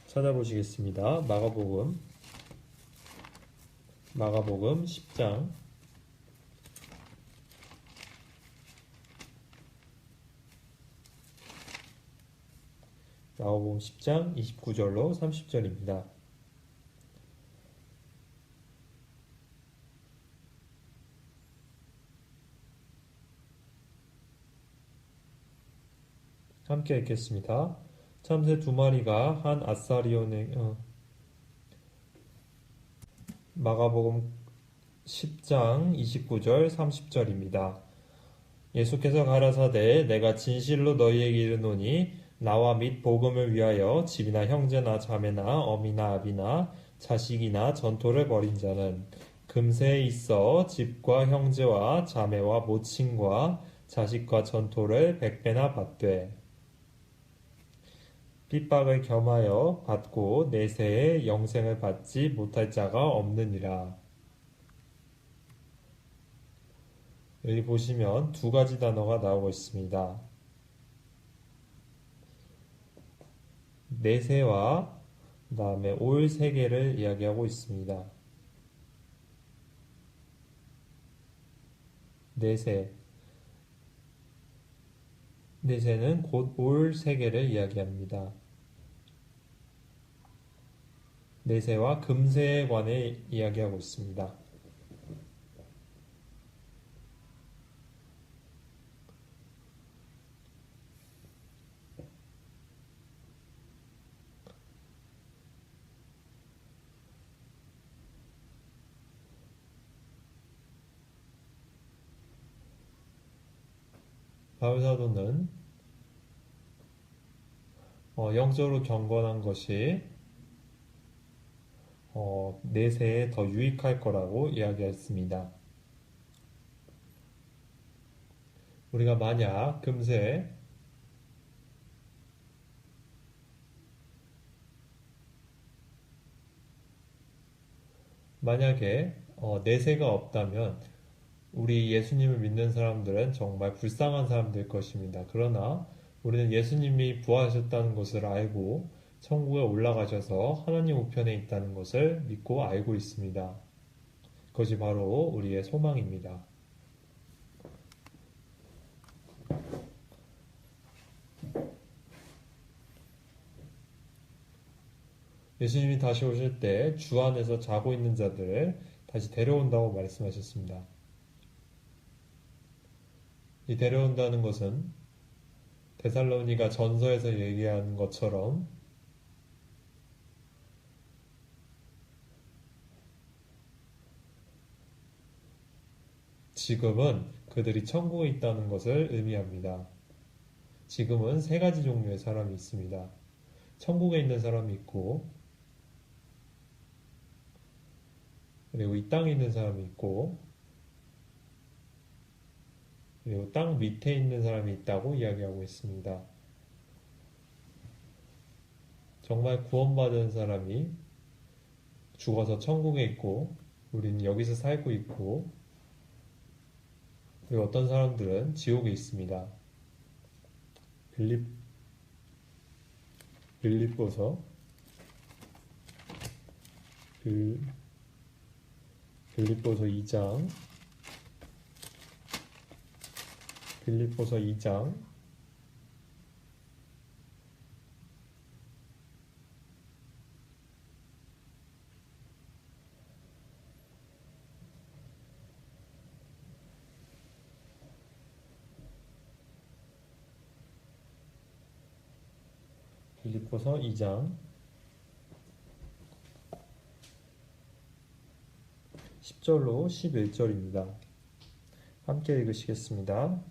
찾아보시겠습니다. 마가복음 10장 마가복음 10장 29절로 30절입니다. 함께 읽겠습니다. 참새 두 마리가 한 아사리온에 마가복음 10장 29절 30절입니다. 예수께서 가라사대 내가 진실로 너희에게 이르노니 나와 및 복음을 위하여 집이나 형제나 자매나 어미나 아비나 자식이나 전토를 벌인 자는 금세에 있어 집과 형제와 자매와 모친과 자식과 전토를 100배나 받되 핍박을 겸하여 받고 내세에 영생을 받지 못할 자가 없느니라. 여기 보시면 두 가지 단어가 나오고 있습니다. 내세와 그 다음에 올 세계를 이야기하고 있습니다. 내세. 내세는 곧 올 세계를 이야기합니다. 내세와 금세에 관해 이야기하고 있습니다. 바울사도는 영적으로 경건한 것이 내세에 더 유익할 거라고 이야기했습니다. 우리가 만약 금세 만약에 내세가 없다면 우리 예수님을 믿는 사람들은 정말 불쌍한 사람들 것입니다. 그러나 우리는 예수님이 부활하셨다는 것을 알고 천국에 올라가셔서 하나님 우편에 있다는 것을 믿고 알고 있습니다. 그것이 바로 우리의 소망입니다. 예수님이 다시 오실 때 주 안에서 자고 있는 자들을 다시 데려온다고 말씀하셨습니다. 이 데려온다는 것은 데살로니가 전서에서 얘기한 것처럼 지금은 그들이 천국에 있다는 것을 의미합니다. 지금은 세 가지 종류의 사람이 있습니다. 천국에 있는 사람이 있고, 그리고 이 땅에 있는 사람이 있고, 그리고 땅 밑에 있는 사람이 있다고 이야기하고 있습니다. 정말 구원받은 사람이 죽어서 천국에 있고, 우리는 여기서 살고 있고, 그리고 어떤 사람들은 지옥에 있습니다. 빌립보서 빌립보서 2장 빌립보서 2장 10절로 11절입니다. 함께 읽으시겠습니다.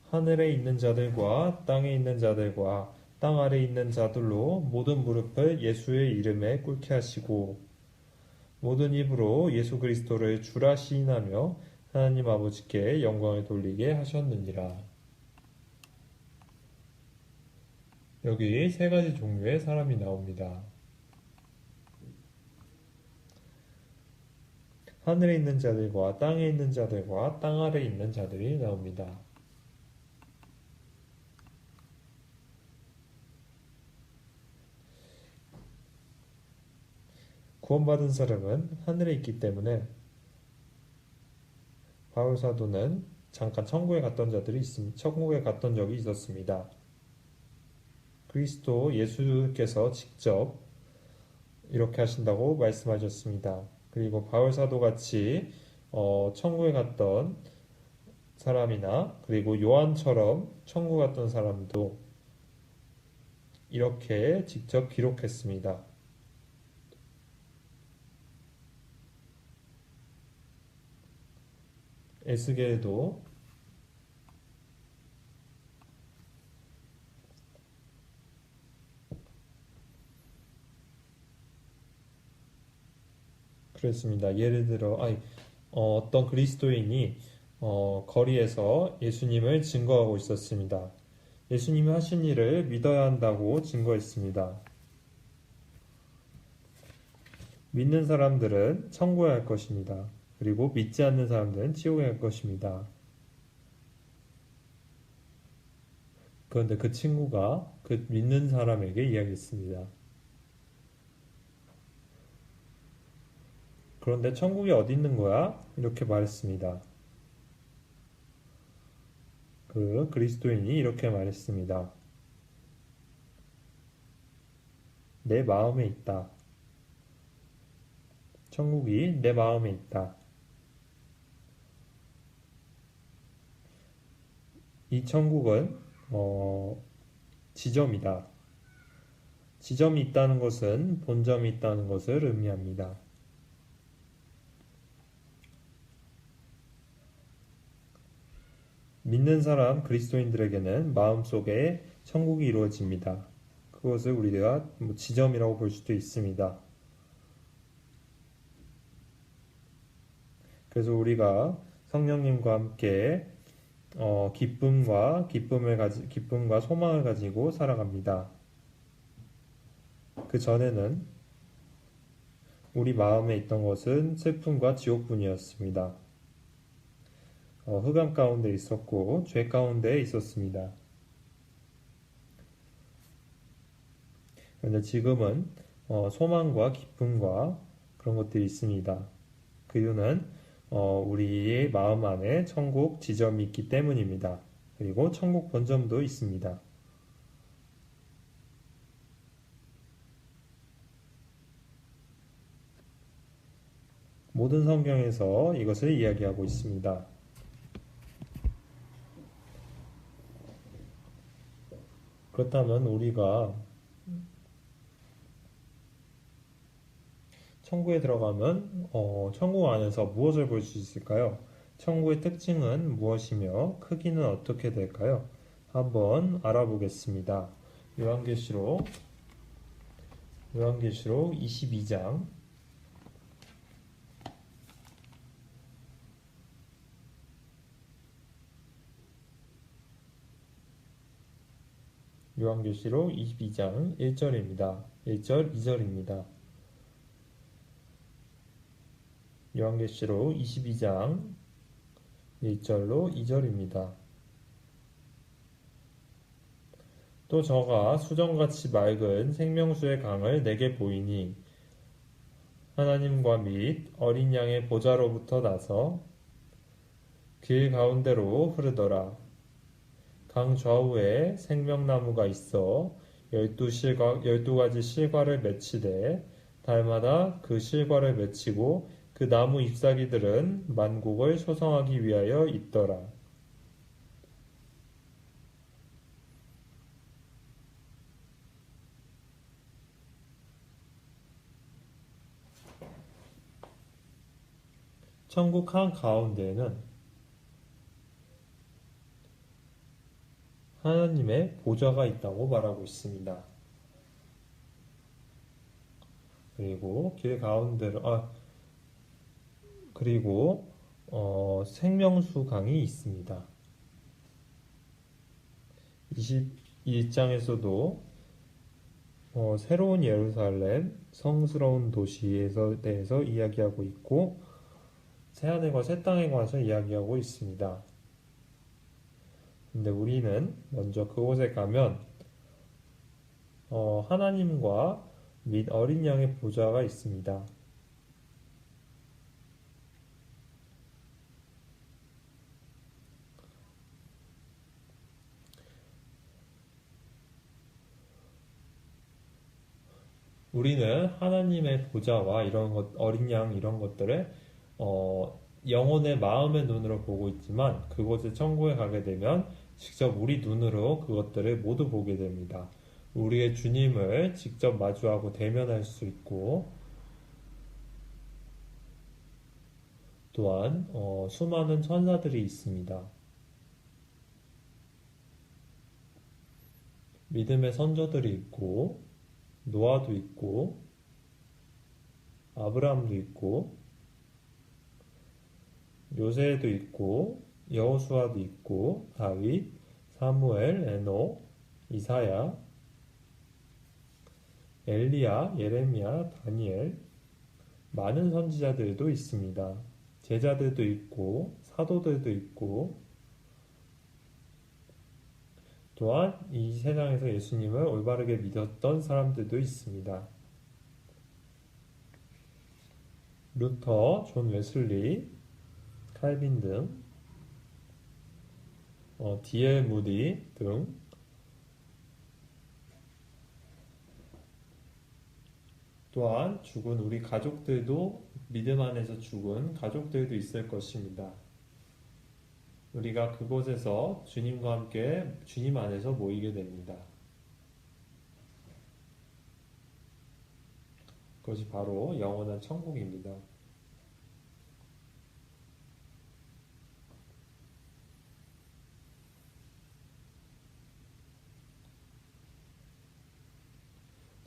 하늘에 있는 자들과 땅에 있는 자들과 땅 아래 있는 자들로 모든 무릎을 예수의 이름에 꿇게 하시고 모든 입으로 예수 그리스도를 주라 시인하며 하나님 아버지께 영광을 돌리게 하셨느니라. 여기 세 가지 종류의 사람이 나옵니다. 하늘에 있는 자들과 땅에 있는 자들과 땅 아래에 있는 자들이 나옵니다. 구원받은 사람은 하늘에 있기 때문에 바울 사도는 잠깐 천국에 갔던 적이 있었습니다. 그리스도 예수께서 직접 이렇게 하신다고 말씀하셨습니다. 그리고 바울 사도 같이 천국에 갔던 사람이나 그리고 요한처럼 천국 갔던 사람도 이렇게 직접 기록했습니다. 에스겔도 그랬습니다. 예를 들어 어떤 그리스도인이 거리에서 예수님을 증거하고 있었습니다. 예수님이 하신 일을 믿어야 한다고 증거했습니다. 믿는 사람들은 천국에 갈 것입니다. 그리고 믿지 않는 사람들은 지옥에 갈 것입니다. 그런데 그 친구가 그 믿는 사람에게 이야기했습니다. 그런데 천국이 어디 있는 거야? 이렇게 말했습니다. 그 그리스도인이 이렇게 말했습니다. 내 마음에 있다. 천국이 내 마음에 있다. 이 천국은 지점이다. 지점이 있다는 것은 본점이 있다는 것을 의미합니다. 믿는 사람 그리스도인들에게는 마음속에 천국이 이루어집니다. 그것을 우리가 지점이라고 볼 수도 있습니다. 그래서 우리가 성령님과 함께 기쁨과 소망을 가지고 살아갑니다. 그 전에는 우리 마음에 있던 것은 슬픔과 지옥뿐이었습니다. 흑암 가운데 있었고 죄 가운데 있었습니다. 그런데 지금은 소망과 기쁨과 그런 것들이 있습니다. 그 이유는 우리의 마음 안에 천국 지점이 있기 때문입니다. 그리고 천국 본점도 있습니다. 모든 성경에서 이것을 이야기하고 있습니다. 그렇다면 우리가 천국에 들어가면 천국 안에서 무엇을 볼 수 있을까요? 천국의 특징은 무엇이며 크기는 어떻게 될까요? 한번 알아보겠습니다. 요한계시록 22장 요한계시록 22장 1절입니다. 1절, 2절입니다. 요한계시록 22장 1절로 2절입니다. 또 저가 수정같이 맑은 생명수의 강을 내게 보이니 하나님과 및 어린 양의 보좌로부터 나서 길 가운데로 흐르더라. 강 좌우에 생명나무가 있어 12가지 실과를 맺히되 달마다 그 실과를 맺히고 그 나무 잎사귀들은 만국을 소성하기 위하여 있더라. 천국 한가운데에는 하나님의 보좌가 있다고 말하고 있습니다. 그리고 길 가운데로 그리고 생명수 강이 있습니다. 21장에서도 새로운 예루살렘, 성스러운 도시에 대해서 이야기하고 있고 새하늘과 새 땅에 관해서 이야기하고 있습니다. 근데 우리는 먼저 그곳에 가면 하나님과 및 어린 양의 보좌가 있습니다. 우리는 하나님의 보좌와 이런 것, 어린 양 이런 것들을 영혼의 마음의 눈으로 보고 있지만 그곳에 천국에 가게 되면 직접 우리 눈으로 그것들을 모두 보게 됩니다. 우리의 주님을 직접 마주하고 대면할 수 있고 또한 수많은 천사들이 있습니다. 믿음의 선조들이 있고 노아도 있고 아브라함도 있고 요새도 있고 여호수아도 있고 다윗, 사무엘, 에녹, 이사야, 엘리야, 예레미야, 다니엘 많은 선지자들도 있습니다. 제자들도 있고 사도들도 있고 또한 이 세상에서 예수님을 올바르게 믿었던 사람들도 있습니다. 루터, 존 웨슬리, 칼빈 등 D.L. 무디 등 또한 죽은 우리 가족들도 믿음 안에서 죽은 가족들도 있을 것입니다. 우리가 그곳에서 주님과 함께 주님 안에서 모이게 됩니다. 그것이 바로 영원한 천국입니다.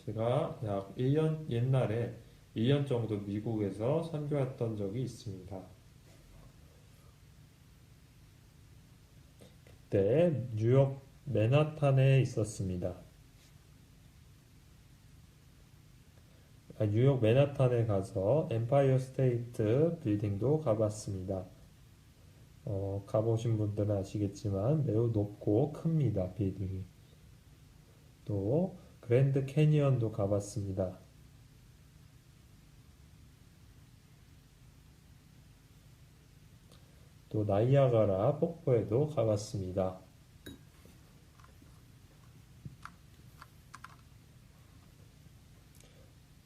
제가 약 1년 옛날에 1년 정도 미국에서 선교했던 적이 있습니다. 그때 뉴욕 맨하탄에 있었습니다. 뉴욕 맨하탄에 가서 엠파이어 스테이트 빌딩도 가봤습니다. 가보신 분들은 아시겠지만 매우 높고 큽니다, 빌딩이. 또 그랜드 캐니언도 가봤습니다. 또 나이아가라 폭포에도 가봤습니다.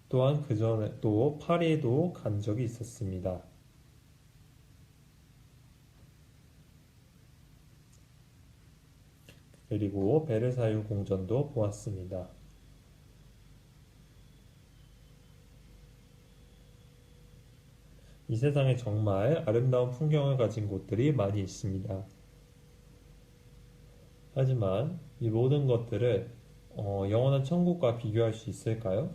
또한 그 전에 또 파리에도 간 적이 있었습니다. 그리고 베르사유 궁전도 보았습니다. 이 세상에 정말 아름다운 풍경을 가진 곳들이 많이 있습니다. 하지만 이 모든 것들을 영원한 천국과 비교할 수 있을까요?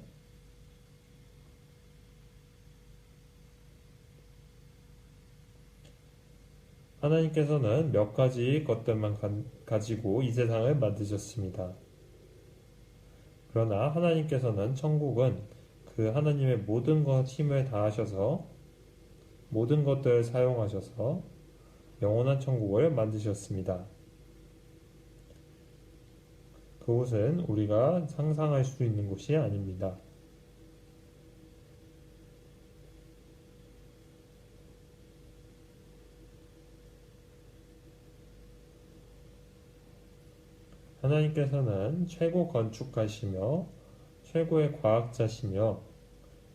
하나님께서는 몇 가지 것들만 가지고 이 세상을 만드셨습니다. 그러나 하나님께서는 천국은 그 하나님의 모든 것 힘을 다하셔서 모든 것들을 사용하셔서 영원한 천국을 만드셨습니다. 그곳은 우리가 상상할 수 있는 곳이 아닙니다. 하나님께서는 최고 건축가시며 최고의 과학자시며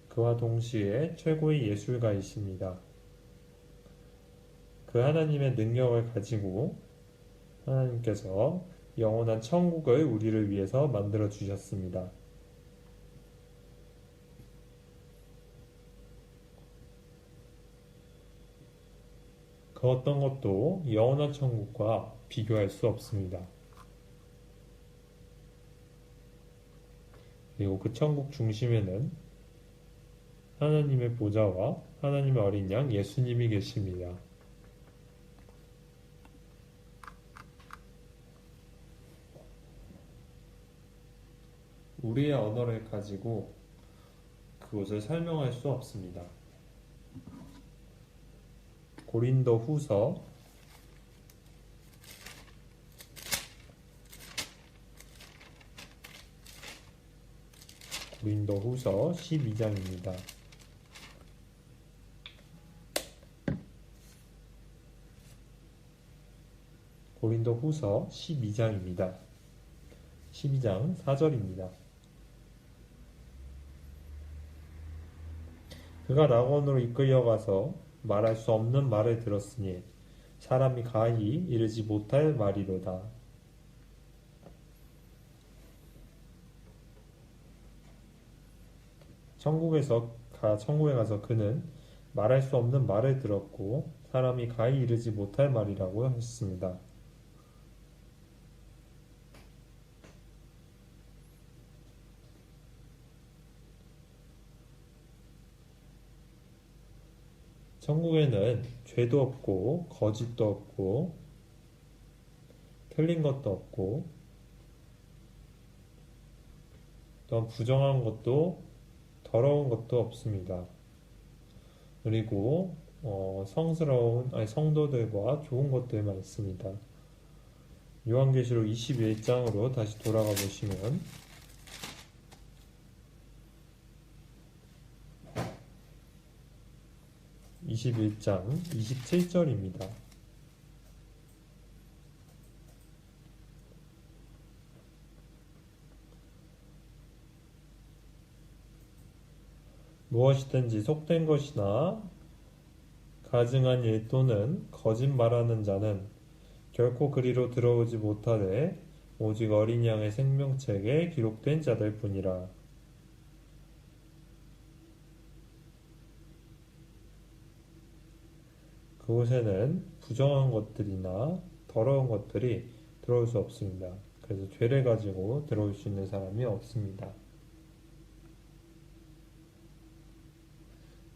그와 동시에 최고의 예술가이십니다. 그 하나님의 능력을 가지고 하나님께서 영원한 천국을 우리를 위해서 만들어 주셨습니다. 그 어떤 것도 영원한 천국과 비교할 수 없습니다. 그리고 그 천국 중심에는 하나님의 보좌와 하나님의 어린 양 예수님이 계십니다. 우리의 언어를 가지고 그것을 설명할 수 없습니다. 고린도 후서 12장입니다. 고린도 후서 12장입니다. 12장 4절입니다. 그가 낙원으로 이끌려가서 말할 수 없는 말을 들었으니 사람이 가히 이르지 못할 말이로다. 천국에 가서 그는 말할 수 없는 말을 들었고 사람이 가히 이르지 못할 말이라고 했습니다. 천국에는 죄도 없고 거짓도 없고 틀린 것도 없고 또한 부정한 것도 더러운 것도 없습니다. 그리고 성도들과 좋은 것들만 있습니다. 요한계시록 21장으로 다시 돌아가 보시면 21장 27절입니다. 무엇이든지 속된 것이나 가증한 일 또는 거짓말하는 자는 결코 그리로 들어오지 못하되 오직 어린 양의 생명책에 기록된 자들 뿐이라. 그곳에는 부정한 것들이나 더러운 것들이 들어올 수 없습니다. 그래서 죄를 가지고 들어올 수 있는 사람이 없습니다.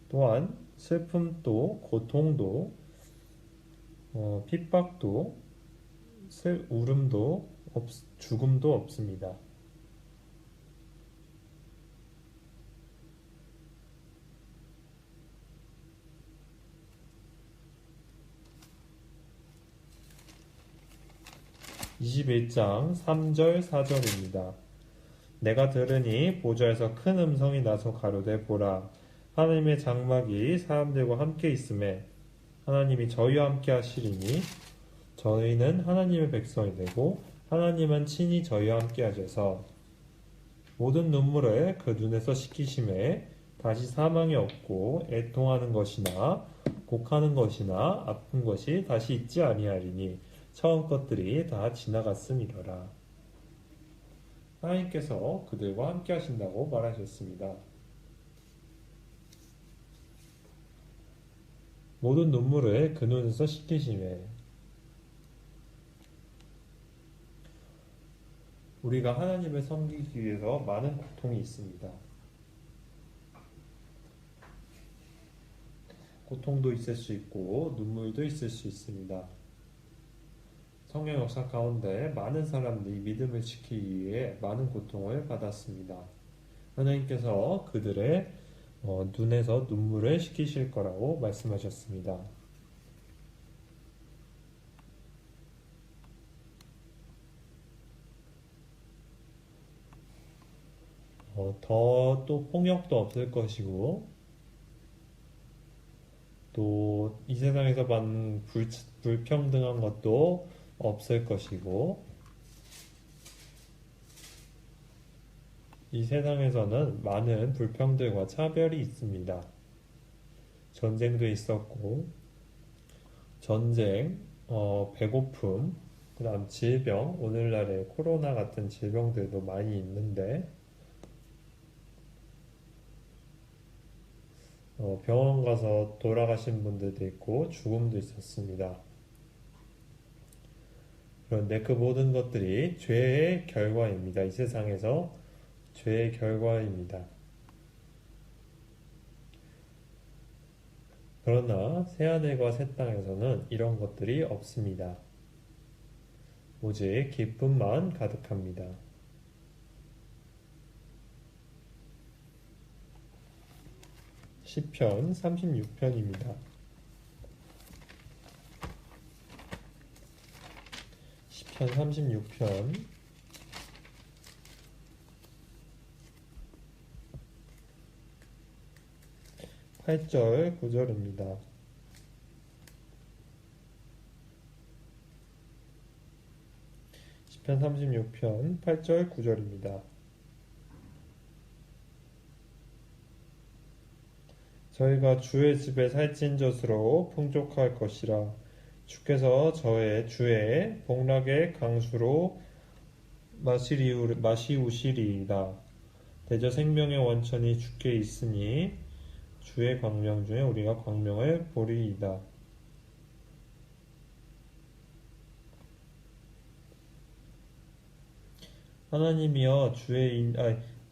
또한 슬픔도 고통도 핍박도 울음도 죽음도 없습니다. (21장) 3절 4절입니다. 내가 들으니 보좌에서 큰 음성이 나서 가로되 보라 하나님의 장막이 사람들과 함께 있음에 하나님이 저희와 함께 하시리니 저희는 하나님의 백성이 되고 하나님은 친히 저희와 함께 하셔서 모든 눈물을 그 눈에서 씻기심에 다시 사망이 없고 애통하는 것이나 곡하는 것이나 아픈 것이 다시 있지 아니하리니 처음 것들이 다 지나갔음이로라. 하나님께서 그들과 함께 하신다고 말하셨습니다. 모든 눈물을 그 눈에서 씻기심에 우리가 하나님을 섬기기 위해서 많은 고통이 있습니다. 고통도 있을 수 있고 눈물도 있을 수 있습니다. 성경 역사 가운데 많은 사람들이 믿음을 지키기 위해 많은 고통을 받았습니다. 하나님께서 그들의 눈에서 눈물을 씻기실 거라고 말씀하셨습니다. 더 또 폭력도 없을 것이고 또 이 세상에서 받는 불평등한 것도 없을 것이고 이 세상에서는 많은 불평들과 차별이 있습니다. 전쟁도 있었고 전쟁, 배고픔, 그 다음 질병, 오늘날의 코로나 같은 질병들도 많이 있는데 병원 가서 돌아가신 분들도 있고 죽음도 있었습니다. 그런데 그 모든 것들이 죄의 결과입니다. 이 세상에서 죄의 결과입니다. 그러나 새하늘과 새 땅에서는 이런 것들이 없습니다. 오직 기쁨만 가득합니다. 시편 36편입니다. 시편 36편 8절 9절입니다. 시편 36편 8절 9절입니다. 저희가 주의 집에 살찐 젖으로 풍족할 것이라. 주께서 저의 주의 복락의 강수로 마시우시리이다. 대저 생명의 원천이 주께 있으니 주의 광명 중에 우리가 광명을 보리이다. 하나님이여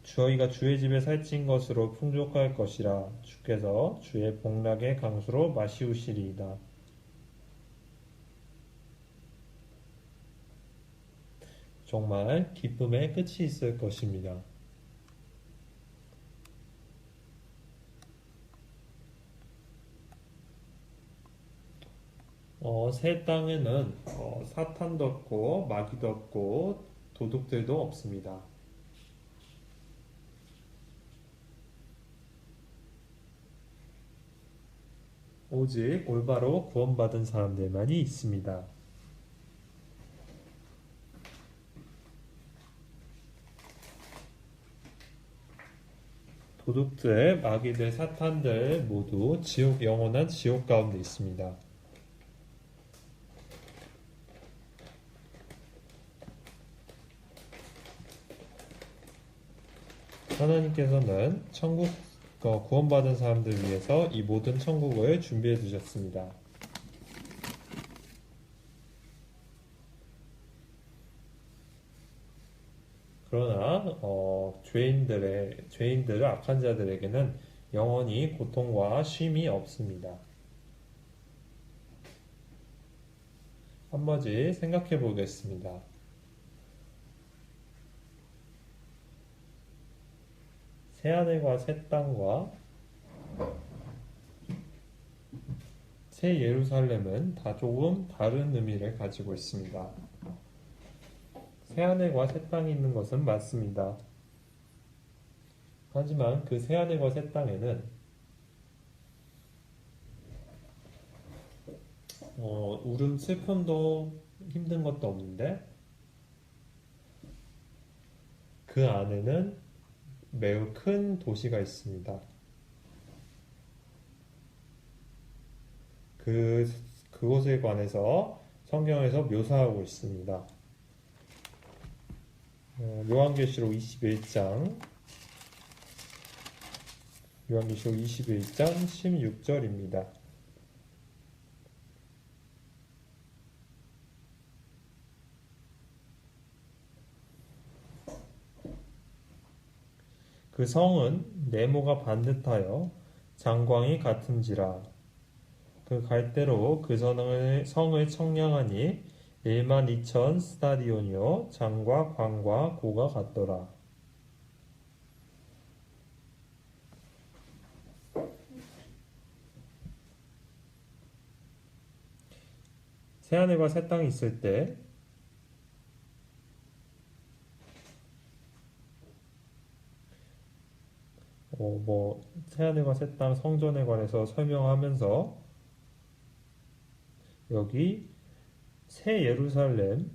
저희가 주의 집에 살찐 것으로 풍족할 것이라. 주께서 주의 복락의 강수로 마시우시리이다. 정말 기쁨의 끝이 있을 것입니다. 새 땅에는 사탄도 없고 마귀도 없고 도둑들도 없습니다. 오직 올바로 구원받은 사람들만이 있습니다. 도둑들, 마귀들, 사탄들 모두 영원한 지옥 가운데 있습니다. 하나님께서는 구원받은 사람들 위해서 이 모든 천국을 준비해 두셨습니다. 그러나 죄인들 악한 자들에게는 영원히 고통과 쉼이 없습니다. 한 가지 생각해 보겠습니다. 새하늘과 새 땅과 새 예루살렘은 다 조금 다른 의미를 가지고 있습니다. 새하늘과 새 땅이 있는 것은 맞습니다. 하지만 그 새하늘과 새 땅에는 울음, 슬픔도 힘든 것도 없는데 그 안에는 매우 큰 도시가 있습니다. 그곳에 관해서 성경에서 묘사하고 있습니다. 요한계시록 21장 16절입니다. 그 성은 네모가 반듯하여 장광이 같은지라. 그 갈대로 그 성을 청량하니 12,000 스타디온이요 장과 광과 고가 같더라. 새하늘과 새 땅이 있을 때 새하늘과 새 땅 성전에 관해서 설명하면서 여기 새 예루살렘이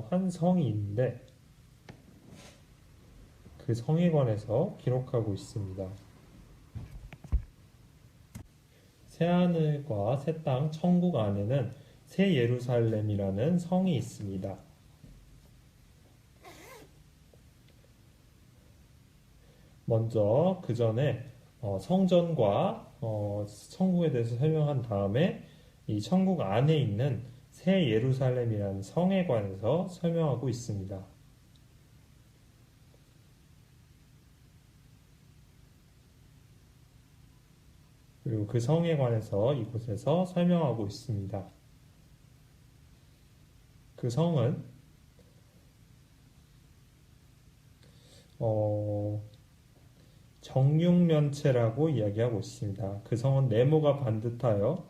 한 성이 있는데 그 성에 관해서 기록하고 있습니다. 새하늘과 새 땅 천국 안에는 새 예루살렘이라는 성이 있습니다. 먼저 그 전에 성전과 천국에 대해서 설명한 다음에 이 천국 안에 있는 새 예루살렘이라는 성에 관해서 설명하고 있습니다. 그리고 그 성에 관해서 이곳에서 설명하고 있습니다. 그 성은 정육면체라고 이야기하고 있습니다. 그 성은 네모가 반듯하여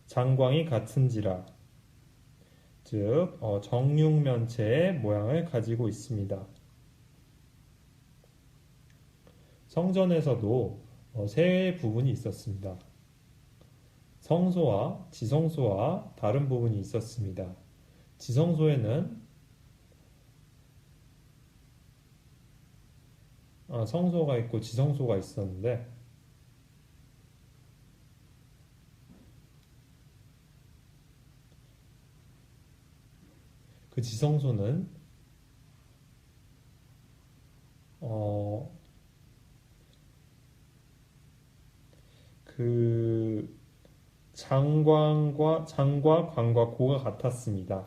장광이 같은지라, 즉 정육면체의 모양을 가지고 있습니다. 성전에서도 세 부분이 있었습니다. 성소와 지성소와 다른 부분이 있었습니다. 지성소에는 성소가 있고 지성소가 있었는데 그 지성소는 어, 그 장과 관과 고가 같았습니다.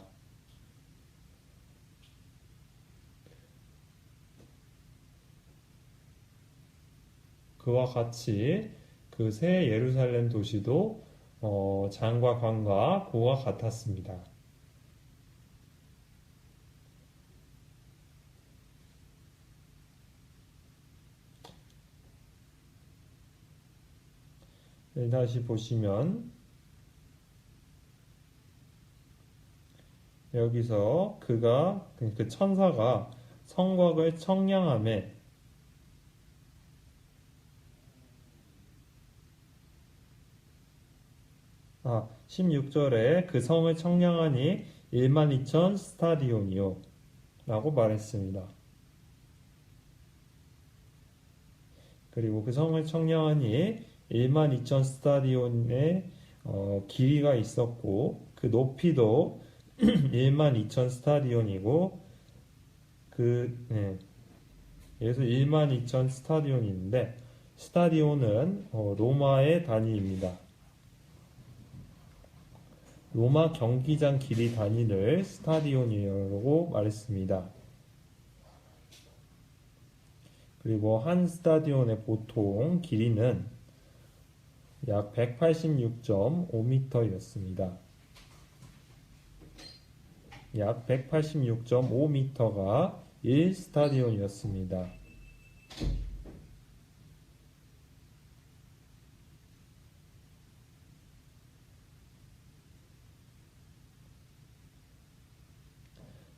그와 같이 그 새 예루살렘 도시도 장과 관과 고가 같았습니다. 네, 다시 보시면 여기서 그 천사가 성곽을 청량함에 16절에 그 성을 청량하니 12,000 스타디온이요 라고 말했습니다. 그리고 그 성을 청량하니 12,000 스타디온의 길이가 있었고 그 높이도 12,000 스타디온이고 그래서 12,000 스타디온이 있는데 스타디온은 로마의 단위입니다. 로마 경기장 길이 단위를 스타디온이라고 말했습니다. 그리고 한 스타디온의 보통 길이는 약 186.5m였습니다. 약 186.5m가 1스타디온이었습니다.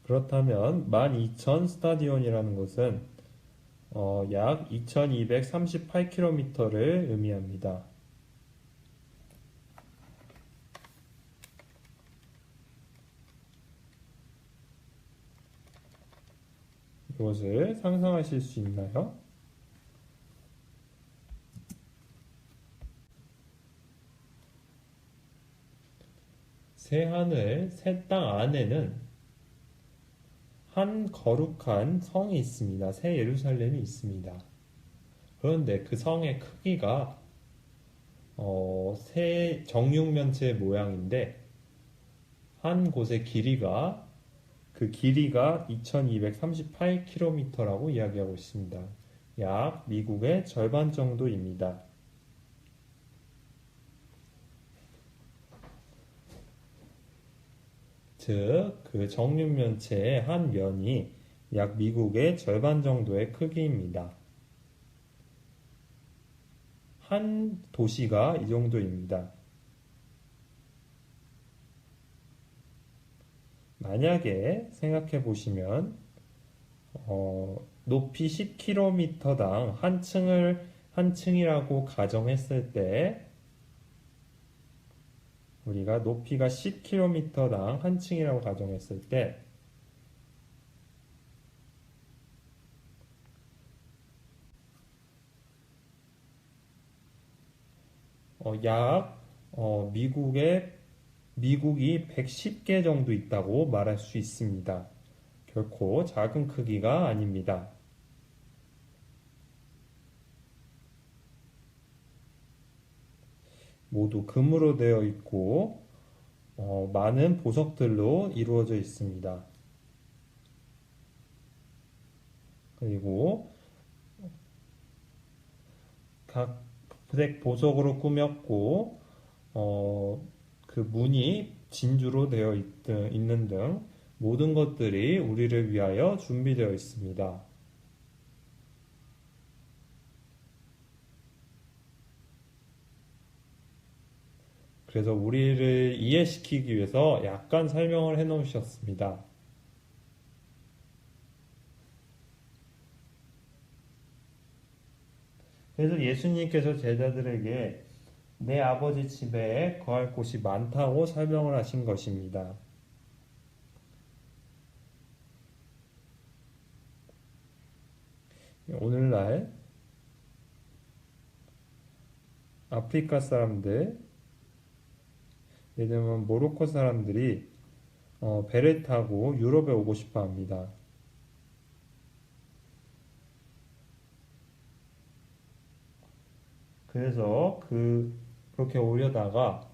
그렇다면 12,000 스타디온이라는 것은 약 2238km를 의미합니다. 이것을 상상하실 수 있나요? 새 하늘, 새 땅 안에는 한 거룩한 성이 있습니다. 새 예루살렘이 있습니다. 그런데 그 성의 크기가 새 정육면체 모양인데 한 곳의 길이가 2238km라고 이야기하고 있습니다. 약 미국의 절반 정도입니다. 즉, 그 정육면체의 한 면이 약 미국의 절반 정도의 크기입니다. 한 도시가 이 정도입니다. 만약에 생각해 보시면 높이 10km당 한 층이라고 가정했을 때 우리가 높이가 10km당 한 층이라고 가정했을 때 약 미국이 110개 정도 있다고 말할 수 있습니다. 결코 작은 크기가 아닙니다. 모두 금으로 되어 있고 많은 보석들로 이루어져 있습니다. 그리고 각색 보석으로 꾸몄고 그 문이 진주로 되어 있는 등 모든 것들이 우리를 위하여 준비되어 있습니다. 그래서 우리를 이해시키기 위해서 약간 설명을 해 놓으셨습니다. 그래서 예수님께서 제자들에게 내 아버지 집에 거할 곳이 많다고 설명을 하신 것입니다. 오늘날 아프리카 사람들, 예를 들면 모로코 사람들이 배를 타고 유럽에 오고 싶어 합니다. 그래서 그렇게 오려다가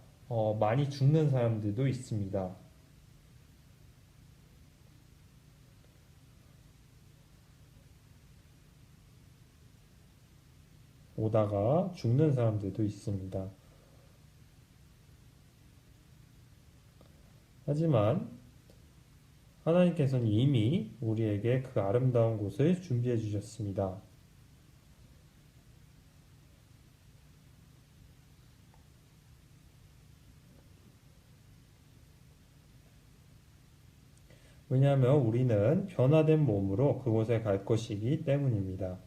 많이 죽는 사람들도 있습니다. 오다가 죽는 사람들도 있습니다. 하지만 하나님께서는 이미 우리에게 그 아름다운 곳을 준비해 주셨습니다. 왜냐하면 우리는 변화된 몸으로 그곳에 갈 것이기 때문입니다.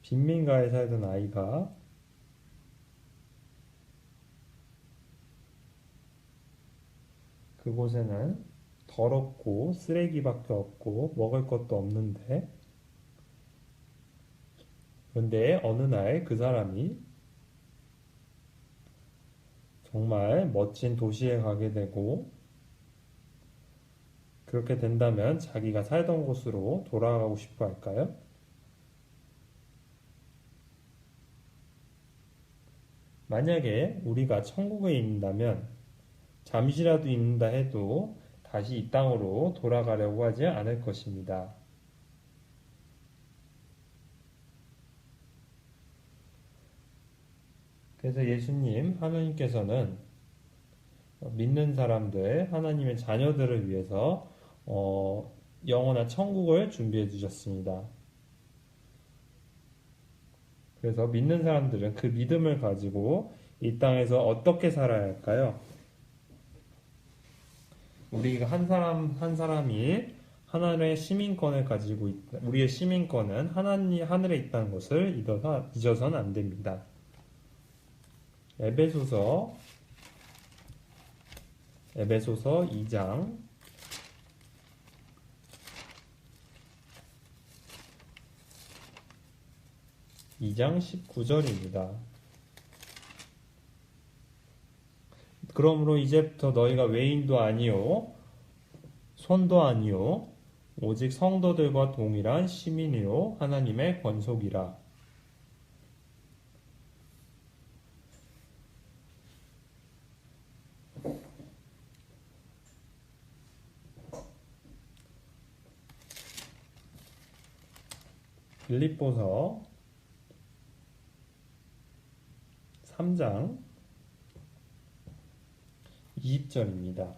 빈민가에 살던 아이가 그곳에는 더럽고 쓰레기밖에 없고 먹을 것도 없는데, 그런데 어느 날 그 사람이 정말 멋진 도시에 가게 되고, 그렇게 된다면 자기가 살던 곳으로 돌아가고 싶어 할까요? 만약에 우리가 천국에 있다면 잠시라도 있는다 해도 다시 이 땅으로 돌아가려고 하지 않을 것입니다. 그래서 예수님, 하나님께서는 믿는 사람들, 하나님의 자녀들을 위해서 영원한 천국을 준비해 주셨습니다. 그래서 믿는 사람들은 그 믿음을 가지고 이 땅에서 어떻게 살아야 할까요? 우리가 한 사람 한 사람이 하나님의 시민권을 가지고 있다. 우리의 시민권은 하나님 하늘에 있다는 것을 잊어서는 안 됩니다. 에베소서 2장 19절입니다. 그러므로 이제부터 너희가 외인도 아니요 손도 아니요 오직 성도들과 동일한 시민이요 하나님의 권속이라. 빌립보서 3장 20절입니다.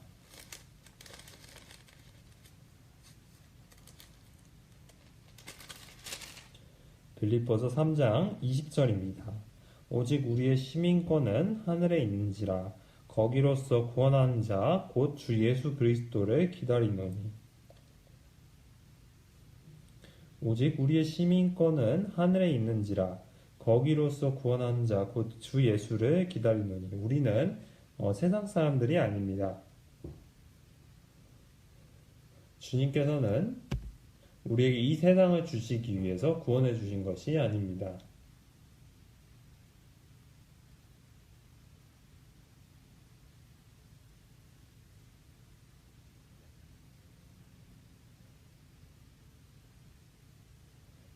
빌립보서 3장 20절입니다. 오직 우리의 시민권은 하늘에 있는지라 거기로서 구원하는 자 곧 주 예수 그리스도를 기다리노니. 오직 우리의 시민권은 하늘에 있는지라 거기로서 구원하는 자 곧 주 예수를 기다리노니. 우리는 세상 사람들이 아닙니다. 주님께서는 우리에게 이 세상을 주시기 위해서 구원해 주신 것이 아닙니다.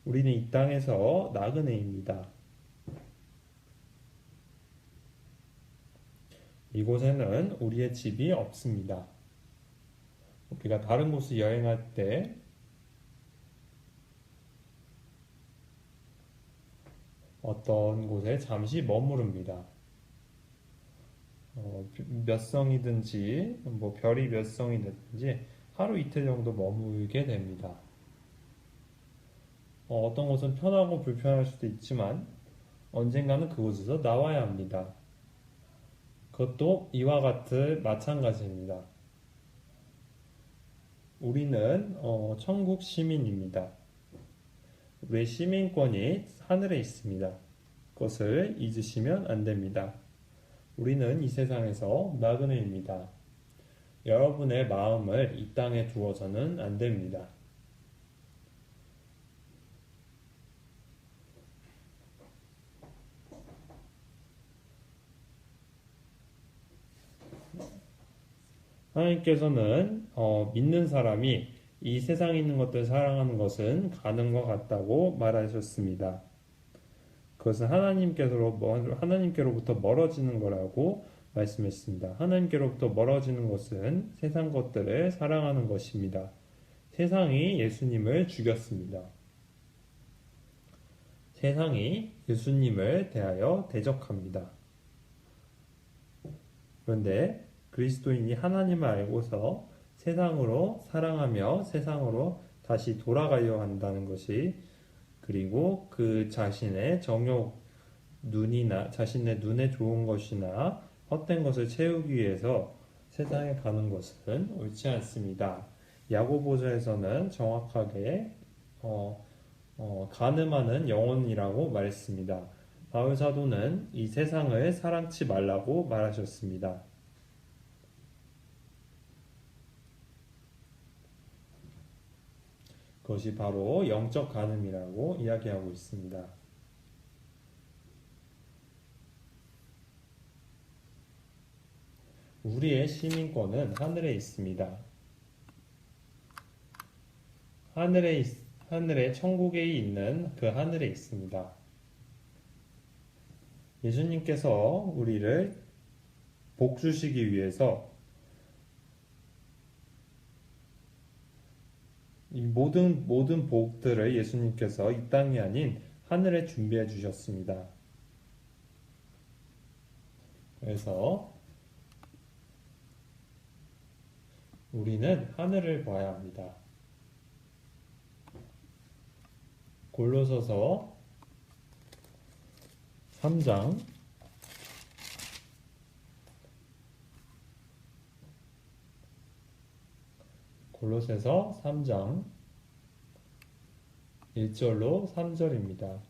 우리는 이 땅에서 나그네입니다. 이곳에는 우리의 집이 없습니다. 우리가 다른 곳을 여행할 때 어떤 곳에 잠시 머무릅니다. 몇 성이든지 별이 몇 성이 됐든지 하루 이틀 정도 머물게 됩니다. 어떤 곳은 편하고 불편할 수도 있지만 언젠가는 그곳에서 나와야 합니다. 그것도 이와 같은 마찬가지입니다. 우리는 천국 시민입니다. 우리의 시민권이 하늘에 있습니다. 그것을 잊으시면 안 됩니다. 우리는 이 세상에서 나그네입니다. 여러분의 마음을 이 땅에 두어서는 안 됩니다. 하나님께서는 믿는 사람이 이 세상에 있는 것들을 사랑하는 것은 가능과 같다고 말하셨습니다. 그것은 하나님께로부터 멀어지는 거라고 말씀했습니다. 하나님께로부터 멀어지는 것은 세상 것들을 사랑하는 것입니다. 세상이 예수님을 죽였습니다. 세상이 예수님을 대하여 대적합니다. 그런데 그리스도인이 하나님을 알고서 세상으로 사랑하며 세상으로 다시 돌아가려 한다는 것이, 그리고 그 자신의 정욕, 자신의 눈에 좋은 것이나 헛된 것을 채우기 위해서 세상에 가는 것은 옳지 않습니다. 야고보서에서는 정확하게 간음하는 영혼이라고 말했습니다. 바울 사도는 이 세상을 사랑치 말라고 말하셨습니다. 그것이 바로 영적 간음이라고 이야기하고 있습니다. 우리의 시민권은 하늘에 있습니다. 하늘에 천국에 있는 그 하늘에 있습니다. 예수님께서 우리를 복 주시기 위해서 이 모든 복들을 예수님께서 이 땅이 아닌 하늘에 준비해 주셨습니다. 그래서 우리는 하늘을 봐야 합니다. 골로새서 3장 1절로 3절입니다.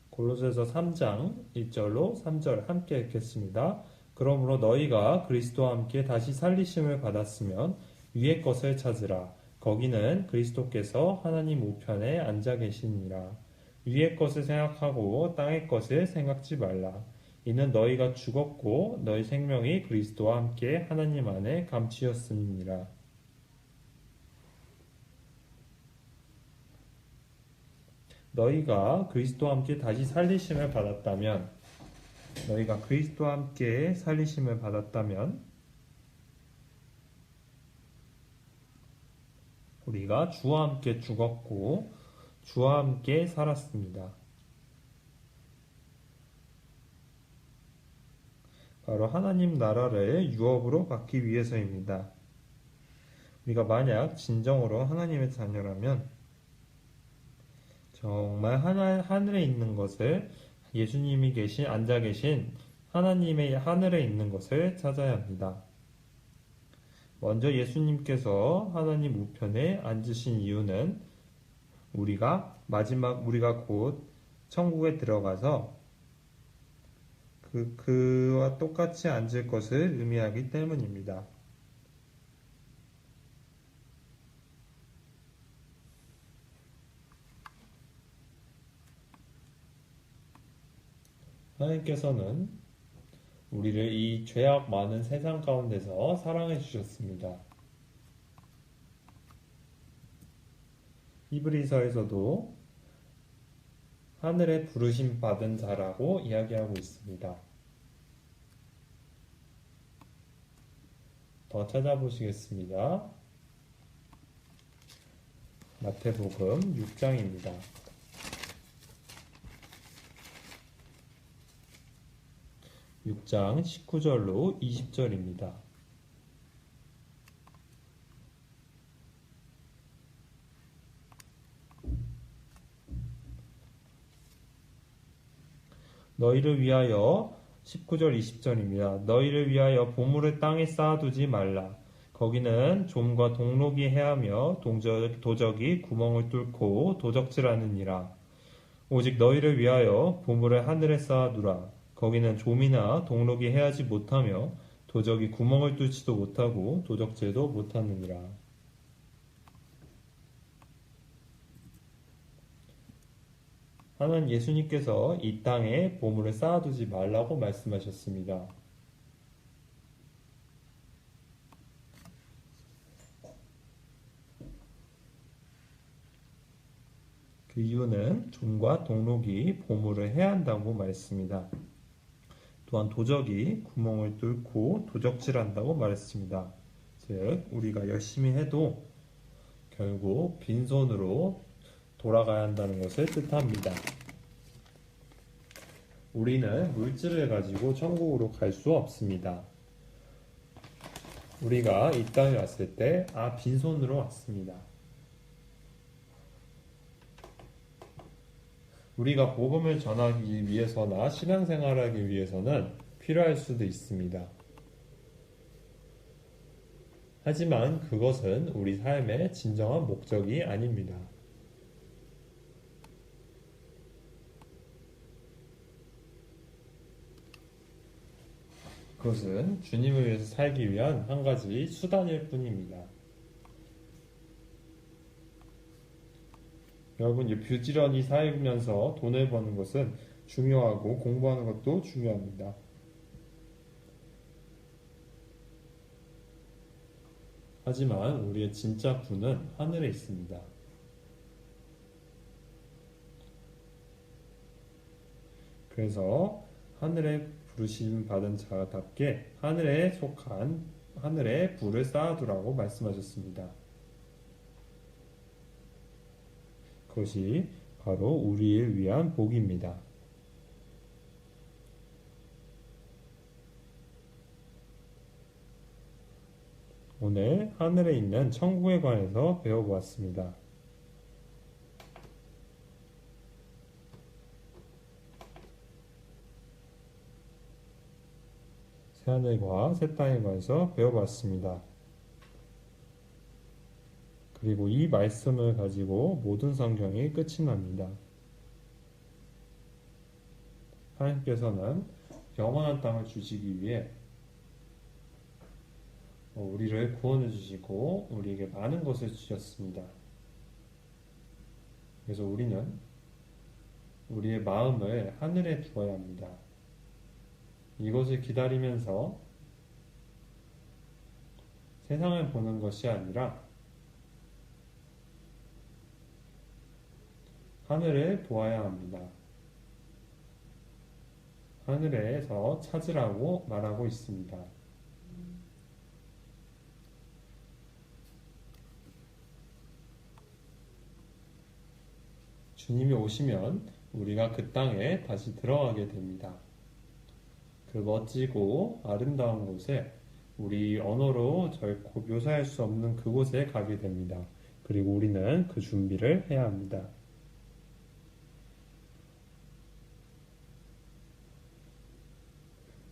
골로새서 3장 1절로 3절 함께 읽겠습니다. 그러므로 너희가 그리스도와 함께 다시 살리심을 받았으면 위의 것을 찾으라. 거기는 그리스도께서 하나님 우편에 앉아 계시니라. 위의 것을 생각하고 땅의 것을 생각지 말라. 이는 너희가 죽었고 너희 생명이 그리스도와 함께 하나님 안에 감추었음이니라. 너희가 그리스도와 함께 다시 살리심을 받았다면, 우리가 주와 함께 죽었고 주와 함께 살았습니다. 바로 하나님 나라를 유업으로 받기 위해서입니다. 우리가 만약 진정으로 하나님의 자녀라면 정말 하늘에 있는 것을, 예수님이 앉아 계신 하나님의 하늘에 있는 것을 찾아야 합니다. 먼저 예수님께서 하나님 우편에 앉으신 이유는 우리가 곧 천국에 들어가서 그와 똑같이 앉을 것을 의미하기 때문입니다. 하나님께서는 우리를 이 죄악 많은 세상 가운데서 사랑해 주셨습니다. 히브리서에서도 하늘에 부르심 받은 자라고 이야기하고 있습니다. 더 찾아보시겠습니다. 마태복음 6장입니다. 6장 19절로 20절입니다. 너희를 위하여 19절 20절입니다. 너희를 위하여 보물을 땅에 쌓아두지 말라. 거기는 좀과 동록이 해하며 도적이 구멍을 뚫고 도적질하느니라. 오직 너희를 위하여 보물을 하늘에 쌓아두라. 거기는 좀이나 동록이 해하지 못하며 도적이 구멍을 뚫지도 못하고 도적질도 못하느니라. 하나님 예수님께서 이 땅에 보물을 쌓아두지 말라고 말씀하셨습니다. 그 이유는 좀과 동록이 보물을 해야 한다고 말했습니다. 또한 도적이 구멍을 뚫고 도적질한다고 말했습니다. 즉 우리가 열심히 해도 결국 빈손으로 돌아가야 한다는 것을 뜻합니다. 우리는 물질을 가지고 천국으로 갈 수 없습니다. 우리가 이 땅에 왔을 때 빈손으로 왔습니다. 우리가 복음을 전하기 위해서나 신앙생활하기 위해서는 필요할 수도 있습니다. 하지만 그것은 우리 삶의 진정한 목적이 아닙니다. 그것은 주님을 위해서 살기 위한 한 가지 수단일 뿐입니다. 여러분, 부지런히 살면서 돈을 버는 것은 중요하고 공부하는 것도 중요합니다. 하지만 우리의 진짜 부는 하늘에 있습니다. 그래서 하늘에 부르심 받은 자답게 하늘에 속한 하늘에 부를 쌓아두라고 말씀하셨습니다. 그것이 바로 우리를 위한 복입니다. 오늘 하늘에 있는 천국에 관해서 배워보았습니다. 새하늘과 새 땅에 관해서 배워봤습니다. 그리고 이 말씀을 가지고 모든 성경이 끝이 납니다. 하나님께서는 영원한 땅을 주시기 위해 우리를 구원해 주시고 우리에게 많은 것을 주셨습니다. 그래서 우리는 우리의 마음을 하늘에 두어야 합니다. 이것을 기다리면서 세상을 보는 것이 아니라 하늘을 보아야 합니다. 하늘에서 찾으라고 말하고 있습니다. 주님이 오시면 우리가 그 땅에 다시 들어가게 됩니다. 그 멋지고 아름다운 곳에 우리 언어로 결코 묘사할 수 없는 그곳에 가게 됩니다. 그리고 우리는 그 준비를 해야 합니다.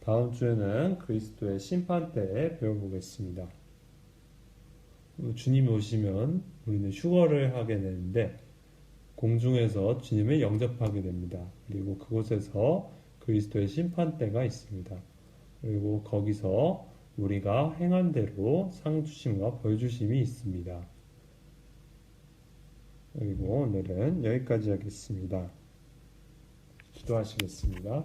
다음 주에는 그리스도의 심판 때에 배워보겠습니다. 주님이 오시면 우리는 휴거를 하게 되는데 공중에서 주님을 영접하게 됩니다. 그리고 그곳에서 그리스도의 심판 때가 있습니다. 그리고 거기서 우리가 행한 대로 상 주심과 벌 주심이 있습니다. 그리고 오늘은 여기까지 하겠습니다. 기도하시겠습니다.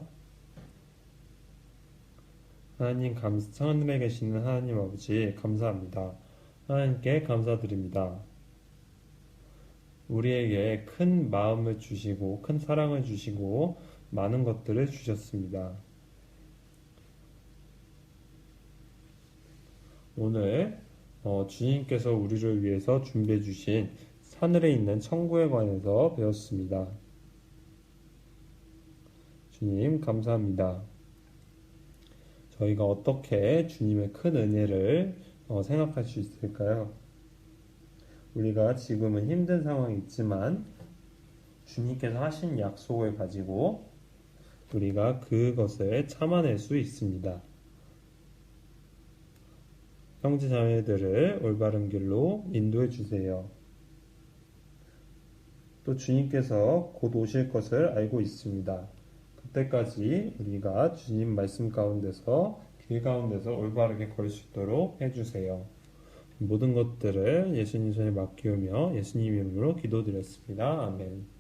하나님, 하늘에 계시는 하나님 아버지 감사합니다. 하나님께 감사드립니다. 우리에게 큰 마음을 주시고 큰 사랑을 주시고 많은 것들을 주셨습니다. 오늘 주님께서 우리를 위해서 준비해 주신 하늘에 있는 천국에 관해서 배웠습니다. 주님 감사합니다. 저희가 어떻게 주님의 큰 은혜를 생각할 수 있을까요? 우리가 지금은 힘든 상황이 있지만 주님께서 하신 약속을 가지고 우리가 그것을 참아낼 수 있습니다. 형제 자매들을 올바른 길로 인도해 주세요. 또 주님께서 곧 오실 것을 알고 있습니다. 그때까지 우리가 주님 말씀 가운데서 길 가운데서 올바르게 걸 수 있도록 해주세요. 모든 것들을 예수님 손에 맡기우며 예수님 이름으로 기도드렸습니다. 아멘.